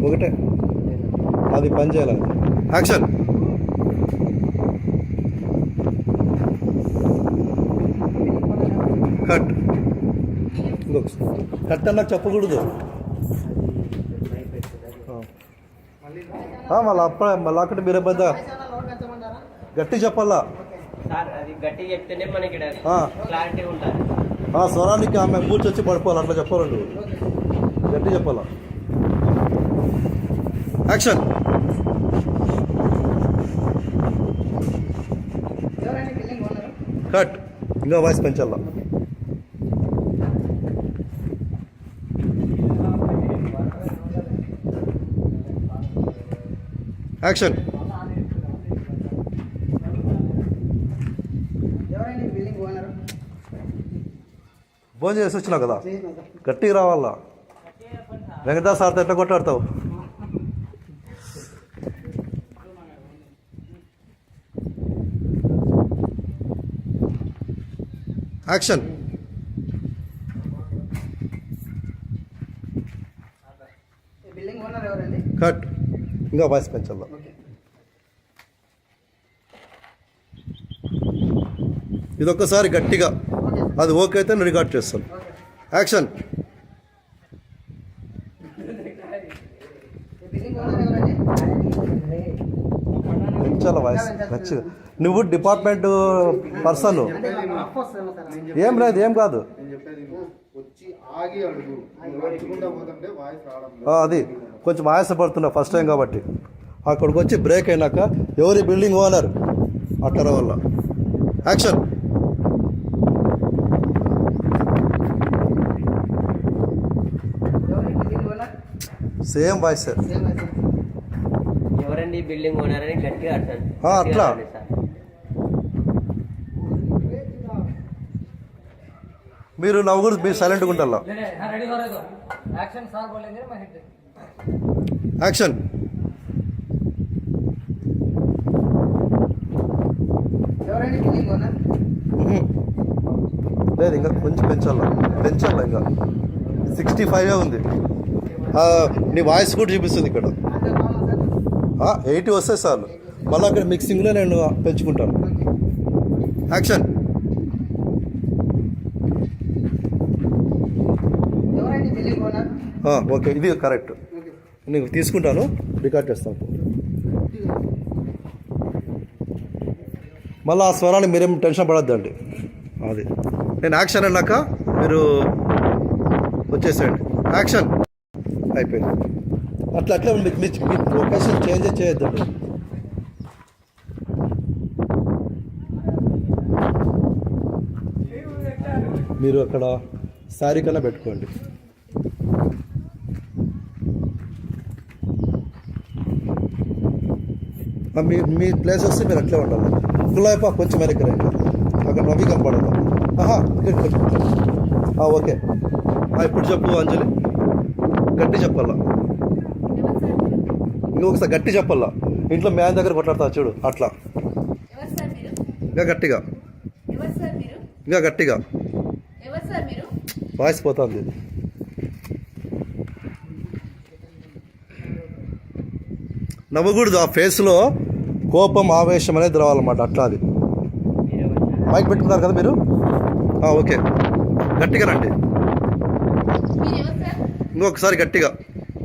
ఒకటే అది పని చేయాలి. యాక్షన్. కట్. ఇంకొకసారి కట్ అన్నాక చెప్పకూడదు. మళ్ళీ అక్కడ మీరు పెద్ద గట్టి చెప్పాలా. సార్ అది గట్టి చెప్తేనే మనకి క్లారిటీ ఉంటుంది. స్వరానికి ఆమె కూర్చొచ్చి పడిపోవాలి, అట్లా చెప్పాలండి. గట్టి చెప్పాలా. యాక్షన్. ఎవరండి బిల్డింగ్ ఓనరు? కట్. ఇంకా వాయిస్ పెంచాలా. యాక్షన్. ఎవరండి బిల్డింగ్ ఓనరు? భోజనం చేసి వచ్చినావు కదా, గట్టిగా రావాలా. వెంకటదాస్ సార్తో ఎట్లా కొట్టాడతావు? యాక్షన్. బిల్డింగ్ ఓనర్ ఎవరండి? కట్. ఇంకా వాయిస్ పెంచాలా. ఓకే. ఇదొక్కసారి గట్టిగా, ఓకే. అది ఓకే అయితే నేను రికార్డ్ చేస్తాను. ఓకే. యాక్షన్. బిల్డింగ్ ఓనర్ ఎవరండి? పెంచాలా వాయిస్ నచ్చిగా. నువ్వు డిపార్ట్మెంట్ పర్సన్. అంటే అఫ్కోర్స్ సార్. ఏం లేదు, ఏం కాదు. నేను చెప్పేది వచ్చి ఆగి అడుగు. నువ్వు నడుచుకుంటా పోతుంటే వాయిస్ రావడం లేదు. అది కొంచెం ఆయాసపడుతున్నా ఫస్ట్ టైం కాబట్టి. అక్కడికి వచ్చి బ్రేక్ అయినాక ఎవరి బిల్డింగ్ ఓనర్ అట్లా వల్ల. యాక్షన్. ఎవరి building owner? Same voice sir. Same అయితే. ఎవరండి బిల్డింగ్ ఓనర్ అని గట్టిగా అర్థం. అట్లా. మీరు నవ్వుడు, మీరు సైలెంట్గా ఉండాలా. యాక్షన్. ఎవరండి బిల్డింగ్ ఓనర్? లేదు, ఇంకా కొంచెం పెంచాలా ఇంకా 65 ఉంది. నీ వాయిస్ కూడా చూపిస్తుంది ఇక్కడ. అంటే కావాలా సార్? 80 వస్తే చాలు. మళ్ళీ అక్కడ మిక్సింగ్లో నేను పెంచుకుంటాను. యాక్షన్. ఎవరండి బిల్డింగ్ ఓనర్? ఓకే, ఇది కరెక్ట్. ఓకే. నేను తీసుకుంటాను, రికార్డ్ చేస్తాను. మళ్ళీ ఆ స్వరాన్ని మీరేం టెన్షన్ పడద్దండి. అది నేను యాక్షన్ అన్నాక మీరు వచ్చేసేయండి. యాక్షన్. అయిపోయింది. అట్లా మీ లొకేషన్ చేంజ్ చేయొద్దండి. మీరు అక్కడ శారీ కన్నా పెట్టుకోండి. మీ ప్లేస్ వస్తే మీరు అట్లే ఉండాలి. ఫుల్ కొంచెం వెనక్కి రండి, అక్కడ రవి కనపడదు. ఓకే. ఇప్పుడు చెప్పు అంజలి, గట్టి చెప్పాలా. ఇంకొకసారి గట్టి చెప్పాలా. ఇంట్లో మ్యాన్ దగ్గర కొట్లాడతా చూడు, అట్లా. ఎవరు సార్ మీరు? ఇంకా గట్టిగా, ఎవరు సార్ మీరు? ఇంకా గట్టిగా. ఎవరు సార్ మీరు? వాయిస్ పోతుంది. నవ్వకూడదు, ఆ ఫేస్లో కోపం ఆవేశం అనేది రావాలన్నమాట. అట్లా అది. మైక్ పెట్టుకున్నారు కదా మీరు. ఓకే, గట్టిగా రండి. మీరు ఎవరు సార్? ఇంకొకసారి గట్టిగా.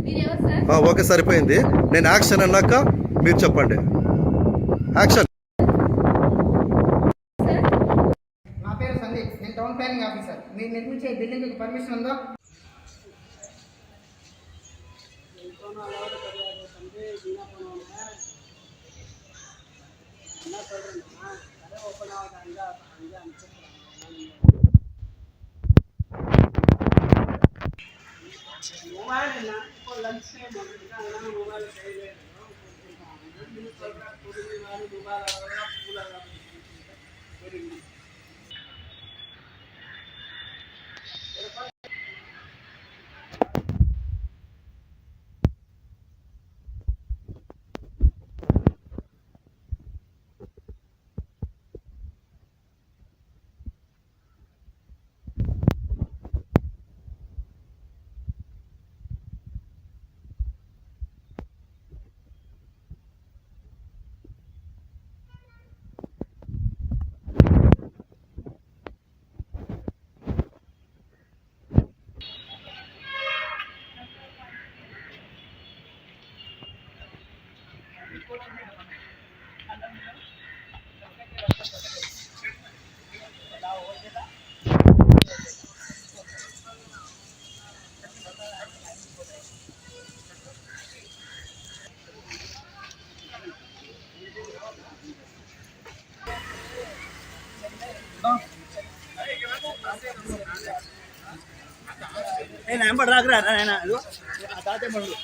మీరు ఎవరు సార్? ఓకే, సరిపోయింది. నేను యాక్షన్ అన్నాక మీరు చెప్పండి. యాక్షన్. నా పేరు సందీప్. మీరు నిర్మించే బిల్డింగ్ పర్మిషన్ ఉందా? నేను ఎంబడి రాకరా నాయన ఇదిగో ఆ తాతే మనడు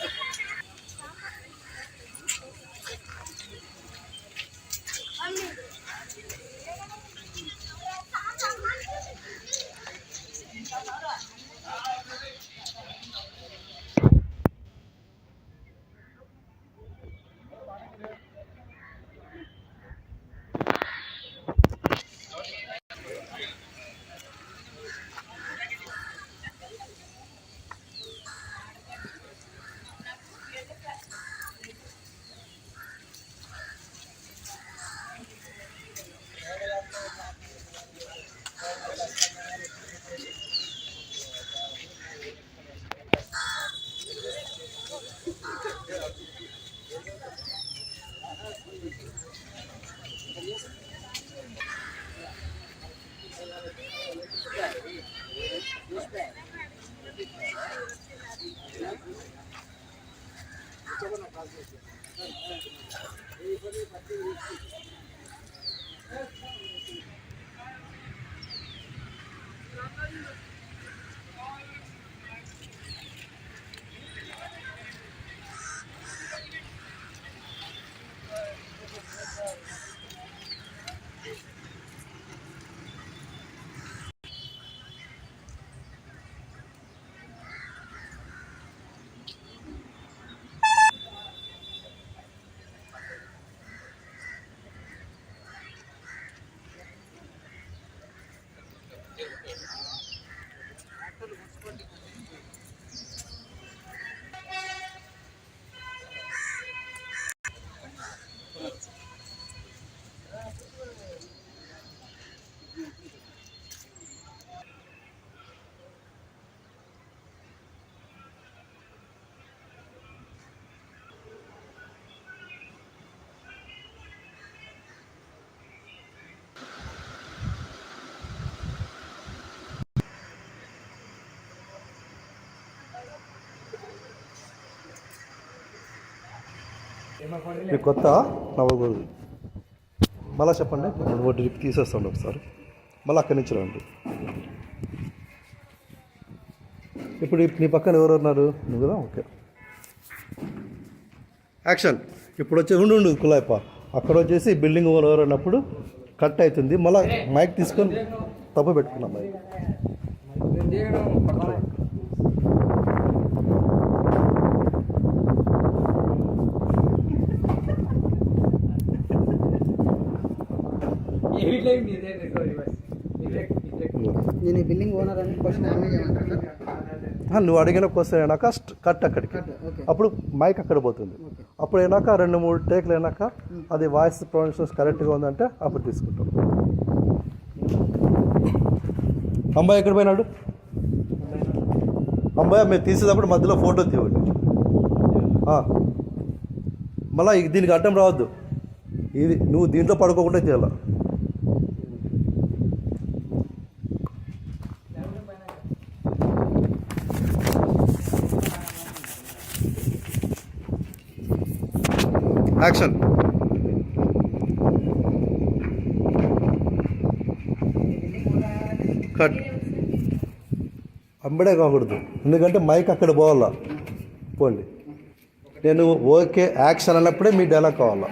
మీకు కొత్త నవ్వకూడదు. మళ్ళీ చెప్పండి, డ్రిప్ తీసేస్తాండి ఒకసారి, మళ్ళీ అక్కడి నుంచి రండి. ఇప్పుడు నీ పక్కన ఎవరు ఉన్నారు? నువ్వు కదా, ఓకే. యాక్షన్. ఇప్పుడు వచ్చి ఉండు కులాయిప అక్కడ వచ్చేసి బిల్డింగ్ ఓవర్ అన్నప్పుడు కట్ అవుతుంది. మళ్ళీ మైక్ తీసుకొని తప్పు పెట్టుకున్నాం మైక్. నేను ఈ బిల్డింగ్ ఓనర్ అని క్వశ్చన్ ఆమె చేయమంటారు సార్? నువ్వు అడిగిన క్వశ్చన్ అయినాక కట్ అక్కడికి, అప్పుడు మైక్ అక్కడ పోతుంది. అప్పుడు అయినాక 2-3 టేక్లు అయినాక అది వాయిస్ ప్రొనౌన్సియేషన్ కరెక్ట్గా ఉందంటే అప్పుడు తీసుకుంటాం. అమ్మాయి ఎక్కడ పోయినాడు? అమ్మాయి మీరు తీసేటప్పుడు మధ్యలో ఫోటో తీయండి. మళ్ళీ దీనికి అడ్డం రావద్దు. ఇది నువ్వు దీంట్లో పడుకోకుండా చేయాలి. యాక్షన్. కట్. అమ్మడే కాకూడదు, ఎందుకంటే మైక్ అక్కడ పోవాలా. పోండి. నేను ఓకే యాక్షన్ అన్నప్పుడే మీ డైలాగ్ కావాలా.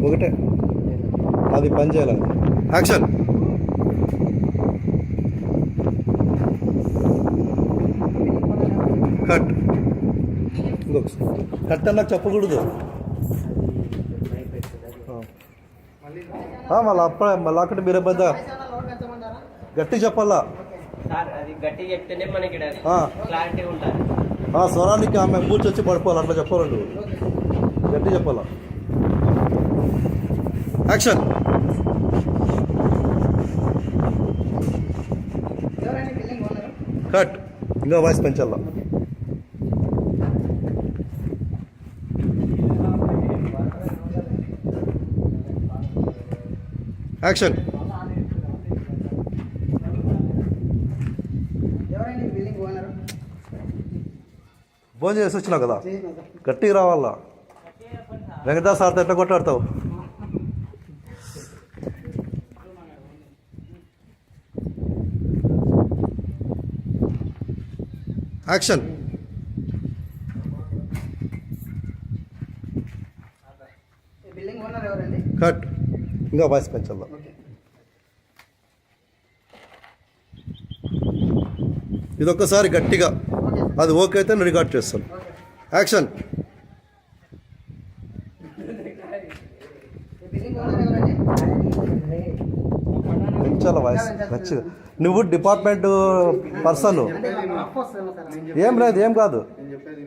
ఒకటే అది పని చేయాలి. యాక్షన్. కట్. ఇంకొకసారి కట్ అన్నా చెప్పకూడదు. మళ్ళీ అక్కడ మీరే పెద్ద గట్టి చెప్పాలా. సార్ అది గట్టి చెప్తేనే మనకి క్లారిటీ ఉంటుంది. స్వరానికి ఆమె కూర్చొచ్చి పడిపోవాలి, అట్లా చెప్పాలండి. గట్టి చెప్పాలా. యాక్షన్. ఎవరండి బిల్డింగ్ ఓనరు? కట్. ఇంకా వాయిస్ పెంచాలా. యాక్షన్. ఎవరండి బిల్డింగ్ ఓనరు? భోజనం చేసి వచ్చినావు కదా, గట్టిగా రావాలా. వెంకటదాస్ సార్తో ఎట్లా కొట్లాడతావు. యాక్షన్. బిల్డింగ్ ఓనర్ ఎవరండి? కట్. ఇంకా వాయిస్ పెంచాలా. ఇదొక్కసారి గట్టిగా, అది ఓకే అయితే నేను రికార్డ్ చేస్తాను. యాక్షన్. బిల్డింగ్ ఓనర్ ఎవరండి? పెంచాలా వాయిస్ నచ్చింది. నువ్వు డిపార్ట్మెంట్ పర్సన్. ఏం లేదు, ఏం కాదు. నేను చెప్పేది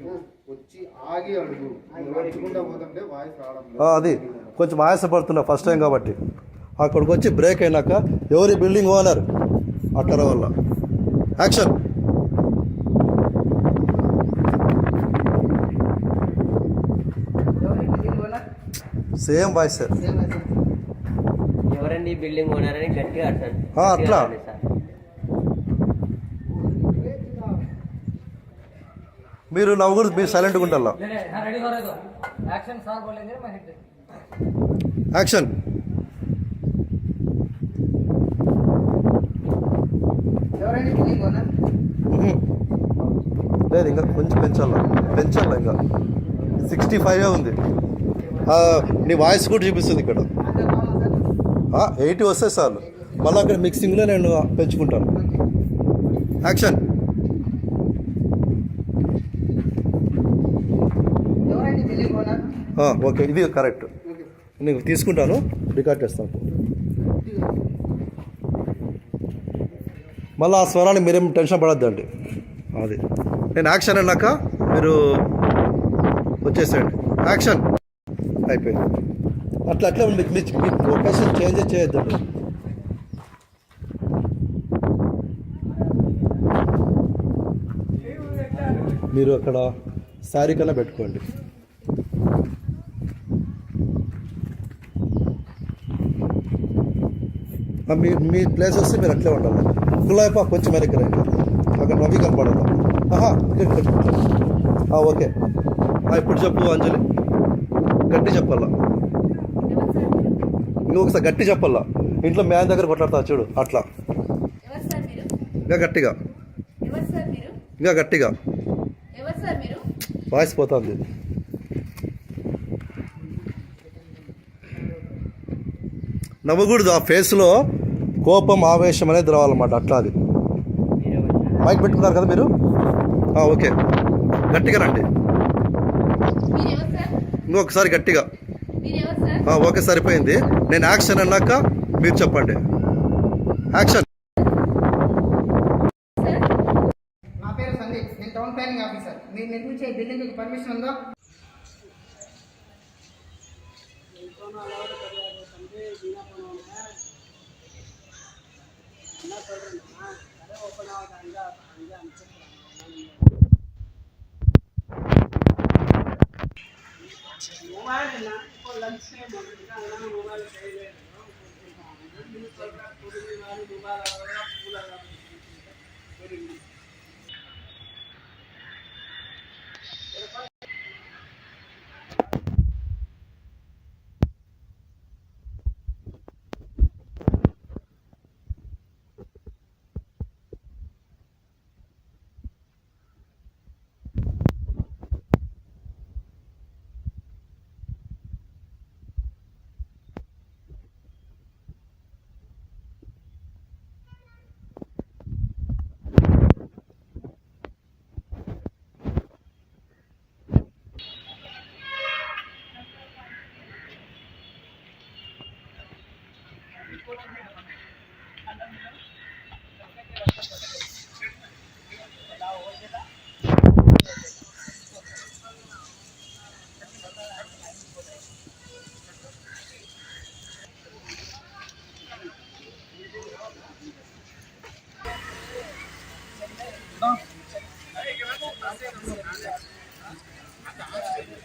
వచ్చి ఆగి అడుగు. నడుచుకుంటా పోతుంటే వాయిస్ రావడం అది కొంచెం ఆయాసపడుతున్నా ఫస్ట్ టైం కాబట్టి. అక్కడికి వచ్చి బ్రేక్ అయినాక ఎవరి బిల్డింగ్ ఓనర్ అట్లా వల్ల. యాక్షన్. ఎవరి బిల్డింగ్ ఓనర్? Same voice. ఎవరండి బిల్డింగ్ ఓనర్ అని గట్టిగా అర్థం. అట్లా మీరు నవ్వుడు, మీరు సైలెంట్గా ఉండాలా. యాక్షన్. ఎవరండి బిల్డింగ్ ఓనర్? లేదు, ఇంకా కొంచెం పెంచాలా. ఇంకా 65 ఉంది. నీ వాయిస్ కూడా చూపిస్తుంది ఇక్కడ. 80 వస్తే చాలు. మళ్ళీ అక్కడ మిక్సింగ్లో నేను పెంచుకుంటాను. యాక్షన్. ఎవరండి బిల్డింగ్ ఓనర్? ఓకే, ఇది కరెక్ట్. నేను తీసుకుంటాను, రికార్డ్ చేస్తాను. మళ్ళీ ఆ స్వరాన్ని మీరేం టెన్షన్ పడద్దండి. అది నేను యాక్షన్ అన్నాక మీరు వచ్చేసేయండి. యాక్షన్. అయిపోయింది. అట్లా మీ లొకేషన్ చేంజ్ చేయొద్దండి. మీరు అక్కడ శారీ కన్నా పెట్టుకోండి. మీ ప్లేస్ వస్తే మీరు అట్లే ఉండాలి. గులాబీ కొంచెం వెనక్కి రండి, అక్కడ రవి కనపడాలి. ఓకే. ఇప్పుడు చెప్పు అంజలి, గట్టి చెప్పాలా. ఇంకొకసారి గట్టి చెప్పాలా. ఇంట్లో మ్యాన్ దగ్గర కొట్లాడతా చూడు, అట్లా. ఎవరు సార్ మీరు? ఇంకా గట్టిగా, ఎవరు సార్ మీరు? ఇంకా గట్టిగా. ఎవరు సార్ మీరు? వాయిస్ పోతుంది. నవ్వకూడదు. ఆ ఫేస్లో కోపం, ఆవేశం అనేది రావాలన్నమాట. అట్లా అది. మైక్ పెట్టుకున్నారు కదా మీరు. ఓకే, గట్టిగా రండి. మీరు ఎవరు సార్? ఇంకొకసారి గట్టిగా. మీరు ఎవరు సార్? ఓకే, సరిపోయింది. నేను యాక్షన్ అన్నాక మీరు చెప్పండి. యాక్షన్. సార్ నా పేరు సందీప్, నేను టౌన్ ప్లానింగ్ ఆఫీసర్. మీరు నిర్మించే బిల్డింగ్ పర్మిషన్ ఉందా?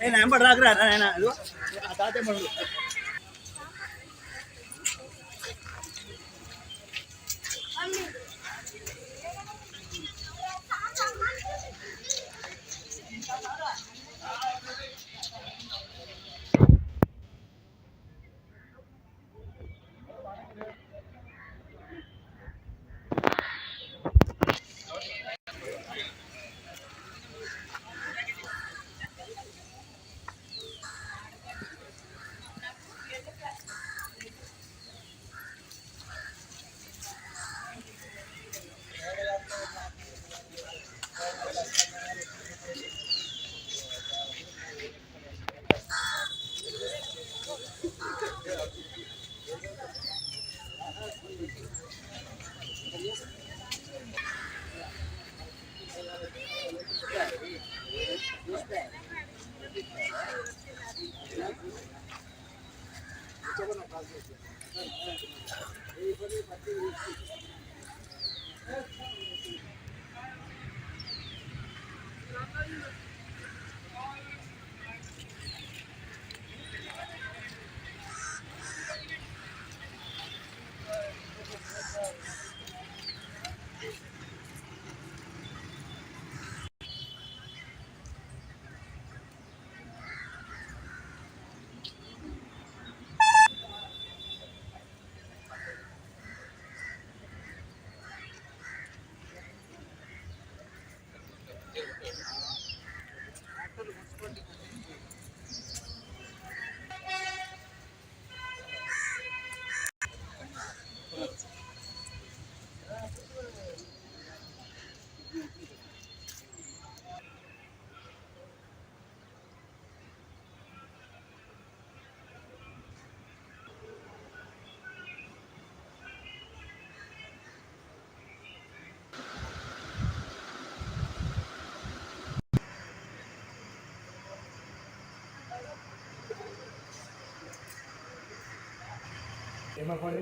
నేను ఎంబడి రాకరా నాయన ఇదిగో ఆ తాతే మనడు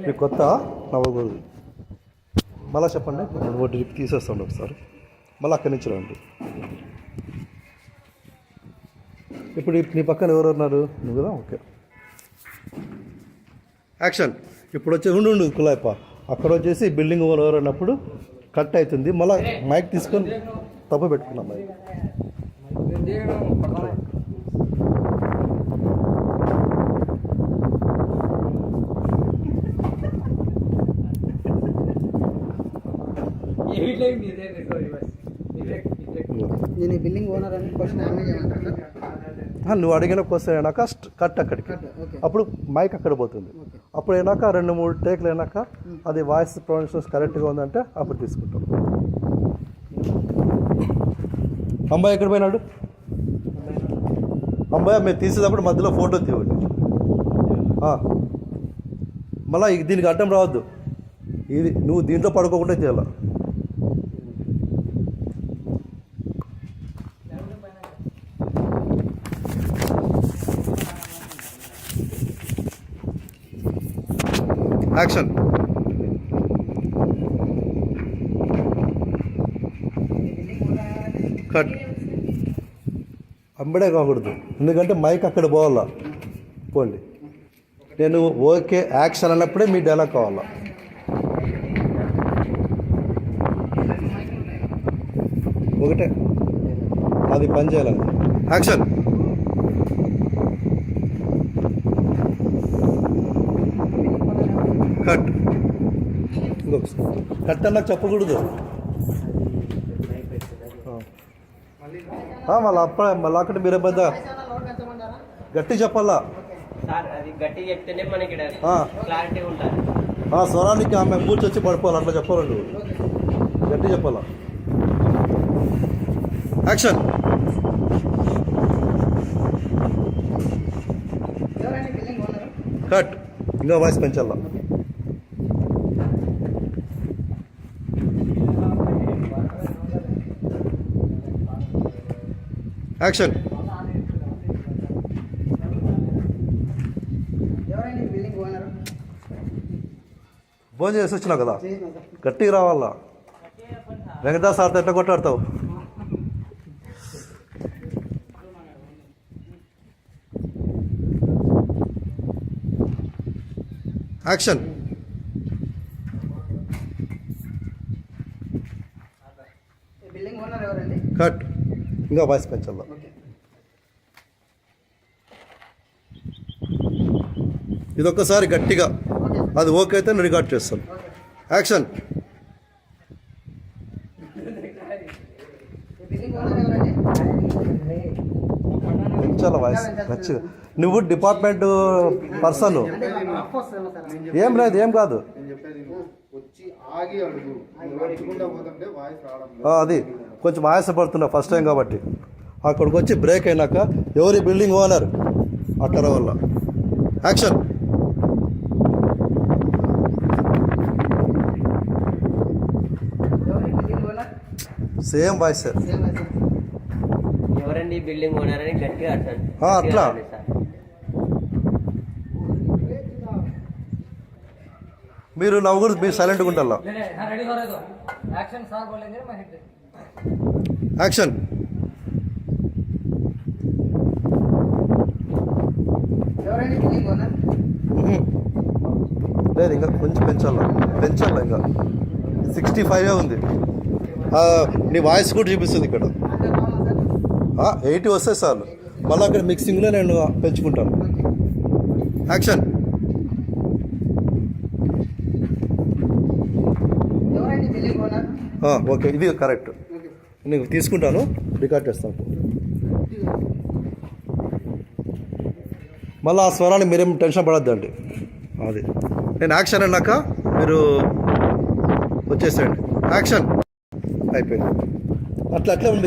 మీకు కొత్త నవ్వకూడదు. మళ్ళీ చెప్పండి, నేను డ్రిప్ తీసేస్తాను ఒకసారి, మళ్ళీ అక్కడి నుంచి రండి. ఇప్పుడు నీ పక్కన ఎవరు ఉన్నారు? నువ్వు కదా, ఓకే. యాక్షన్. ఇప్పుడు వచ్చి ఉండు కులాయప్ప, అక్కడ వచ్చేసి బిల్డింగ్ ఓనర్ ఎవరు అన్నప్పుడు కట్ అవుతుంది. మళ్ళీ మైక్ తీసుకొని తప్పు పెట్టుకున్నాం మైక్. నేను ఈ బిల్డింగ్ ఓనర్ అని క్వశ్చన్ ఆమె చేయమంటారు సార్? నువ్వు అడిగిన క్వశ్చన్ అయినాక కట్ అక్కడికి, అప్పుడు మైక్ అక్కడ పోతుంది. అప్పుడు అయినాక 2-3 టేక్లు అయినాక అది వాయిస్ ప్రొనౌన్సియేషన్ కరెక్ట్గా ఉందంటే అప్పుడు తీసుకుంటాం. అమ్మాయి ఎక్కడ పోయినాడు? అమ్మాయి మీరు తీసేటప్పుడు మధ్యలో ఫోటో తీయండి. మళ్ళీ దీనికి అడ్డం రావద్దు. ఇది నువ్వు దీంట్లో పడుకోకుండా చేయాలి. యాక్షన్. కట్. అంబడే కాకూడదు, ఎందుకంటే మైక్ అక్కడ పోవాలా. పోండి. నేను ఓకే యాక్షన్ అన్నప్పుడే మీ డైలాగ్ కావాలా. ఒకటే, అది పని చేయాలి. యాక్షన్. కట్. కట్ అన్నాక చెప్పకూడదు. మళ్ళీ అక్కడ మీరే పెద్ద గట్టి చెప్పాలా. గట్టి చెప్తేనే మనకి క్లారిటీ ఉంటుంది. స్వరానికి ఆమె కూర్చొచ్చి పడిపోవాలి, అట్లా చెప్పాలండి. గట్టి చెప్పాలా. యాక్షన్. కట్. ఇంకా వాయిస్ పెంచాలా. యాక్షన్. ఫోన్ చేసి వచ్చినావు కదా, గట్టిగా రావాలా. వెంకటదాస్ సార్తో ఎట్లా కొట్టాడతావు? యాక్షన్. ఈ బిల్డింగ్ ఓనర్ ఎవరండి? కట్. ఇంకా వాయిస్ పెంచాలా. ఓకే. ఇదొక్కసారి గట్టిగా ఓకే సార్. అది ఓకే అయితే నేను రికార్డ్ చేస్తాను. ఓకే. యాక్షన్. ఈ బిల్డింగ్ ఓనర్ ఎవరండి? పెంచాలా వాయిస్ నచ్చు. నువ్వు డిపార్ట్మెంట్ పర్సన్. అంటే రఫ్ వస్తుందేమో సార్. ఏం లేదు, ఏం కాదు. నేను చెప్పేది విను. వచ్చి ఆగి అడుగు నువ్వు నడుచుకుంటా పోతుంటే వాయిస్ రావడం లేదు. అది కొంచెం ఆయాసపడుతున్నా ఫస్ట్ టైం కాబట్టి. అక్కడికి వచ్చి బ్రేక్ అయినాక ఎవరి బిల్డింగ్ ఓనర్ అట్టర వల్ల. యాక్షన్. ఎవరి building owner? Same voice. Same sir. ఎవరండి బిల్డింగ్ ఓనర్ అని గట్టిగా అడగండి. అట్లా. సార్ మీరు నవ్వురు, మీరు సైలెంట్గా ఉంటారా. యాక్షన్. ఎవరండి బిల్డింగ్ ఓనర్? లేదు, ఇంకా కొంచెం పెంచాలా ఇంకా 65 ఉంది. నీ వాయిస్ కూడా చూపిస్తుంది ఇక్కడ. అంతే కావాలా సార్? 80 వస్తాయి సార్లు. మళ్ళీ అక్కడ మిక్సింగ్లో నేను పెంచుకుంటాను. ఓకే. యాక్షన్. ఎవరండి బిల్డింగ్ ఓనర్? ఓకే, ఇది కరెక్ట్. ఓకే. నేను తీసుకుంటాను, రికార్డ్ చేస్తాను. మళ్ళీ ఆ స్వరాన్ని మీరేం టెన్షన్ పడొద్దండి. అది నేను యాక్షన్ అన్నాక మీరు వచ్చేసేయండి. యాక్షన్. అయిపోయింది. అట్లా మీ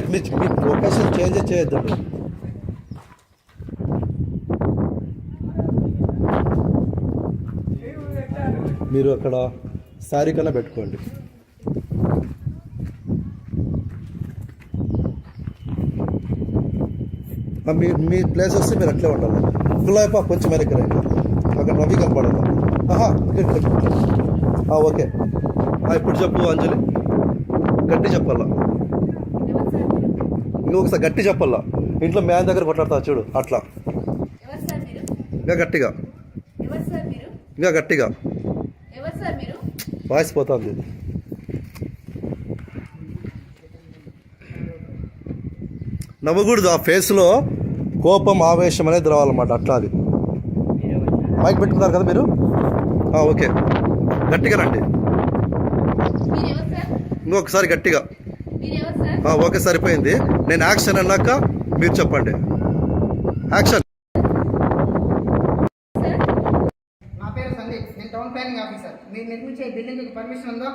లొకేషన్ చేంజ్ చేయొద్దండి. మీరు అక్కడ శారీ కన్నా పెట్టుకోండి. మీ ప్లేస్ వస్తే మీరు అట్లే ఉండాలి. గులాబీ కొంచెం వెనక్కి రండి. అక్కడ రవి కనపడాలి. ఓకే. ఇప్పుడు చెప్పు అంజలి, గట్టి చెప్పాలా. ఎవరు సార్ మీరు? ఇంకొకసారి గట్టి చెప్పాలా. ఇంట్లో మ్యాన్ దగ్గర కొట్లాడతా చూడు అట్లా. ఎవరు సార్ మీరు? ఇంకా గట్టిగా, ఎవరు సార్ మీరు? ఇంకా గట్టిగా. ఎవరు సార్ మీరు? వాయిస్ పోతుంది. నవ్వకూడదు. ఆ ఫేస్లో కోపం, ఆవేశం అనేది రావాలన్నమాట. అట్లా అది. మైక్ పెట్టుకున్నారు కదా మీరు. ఓకే, గట్టిగా రండి. మీరు ఎవరు సార్? ఇంకొకసారి గట్టిగా. మీరు ఎవరు సార్? ఓకే, సరిపోయింది. నేను యాక్షన్ అన్నాక మీరు చెప్పండి. యాక్షన్. సార్ నా పేరు సందీప్. నేను టౌన్ ప్లానింగ్ ఆఫీసర్. మీరు నిర్మించే బిల్డింగ్ పర్మిషన్ ఉందా?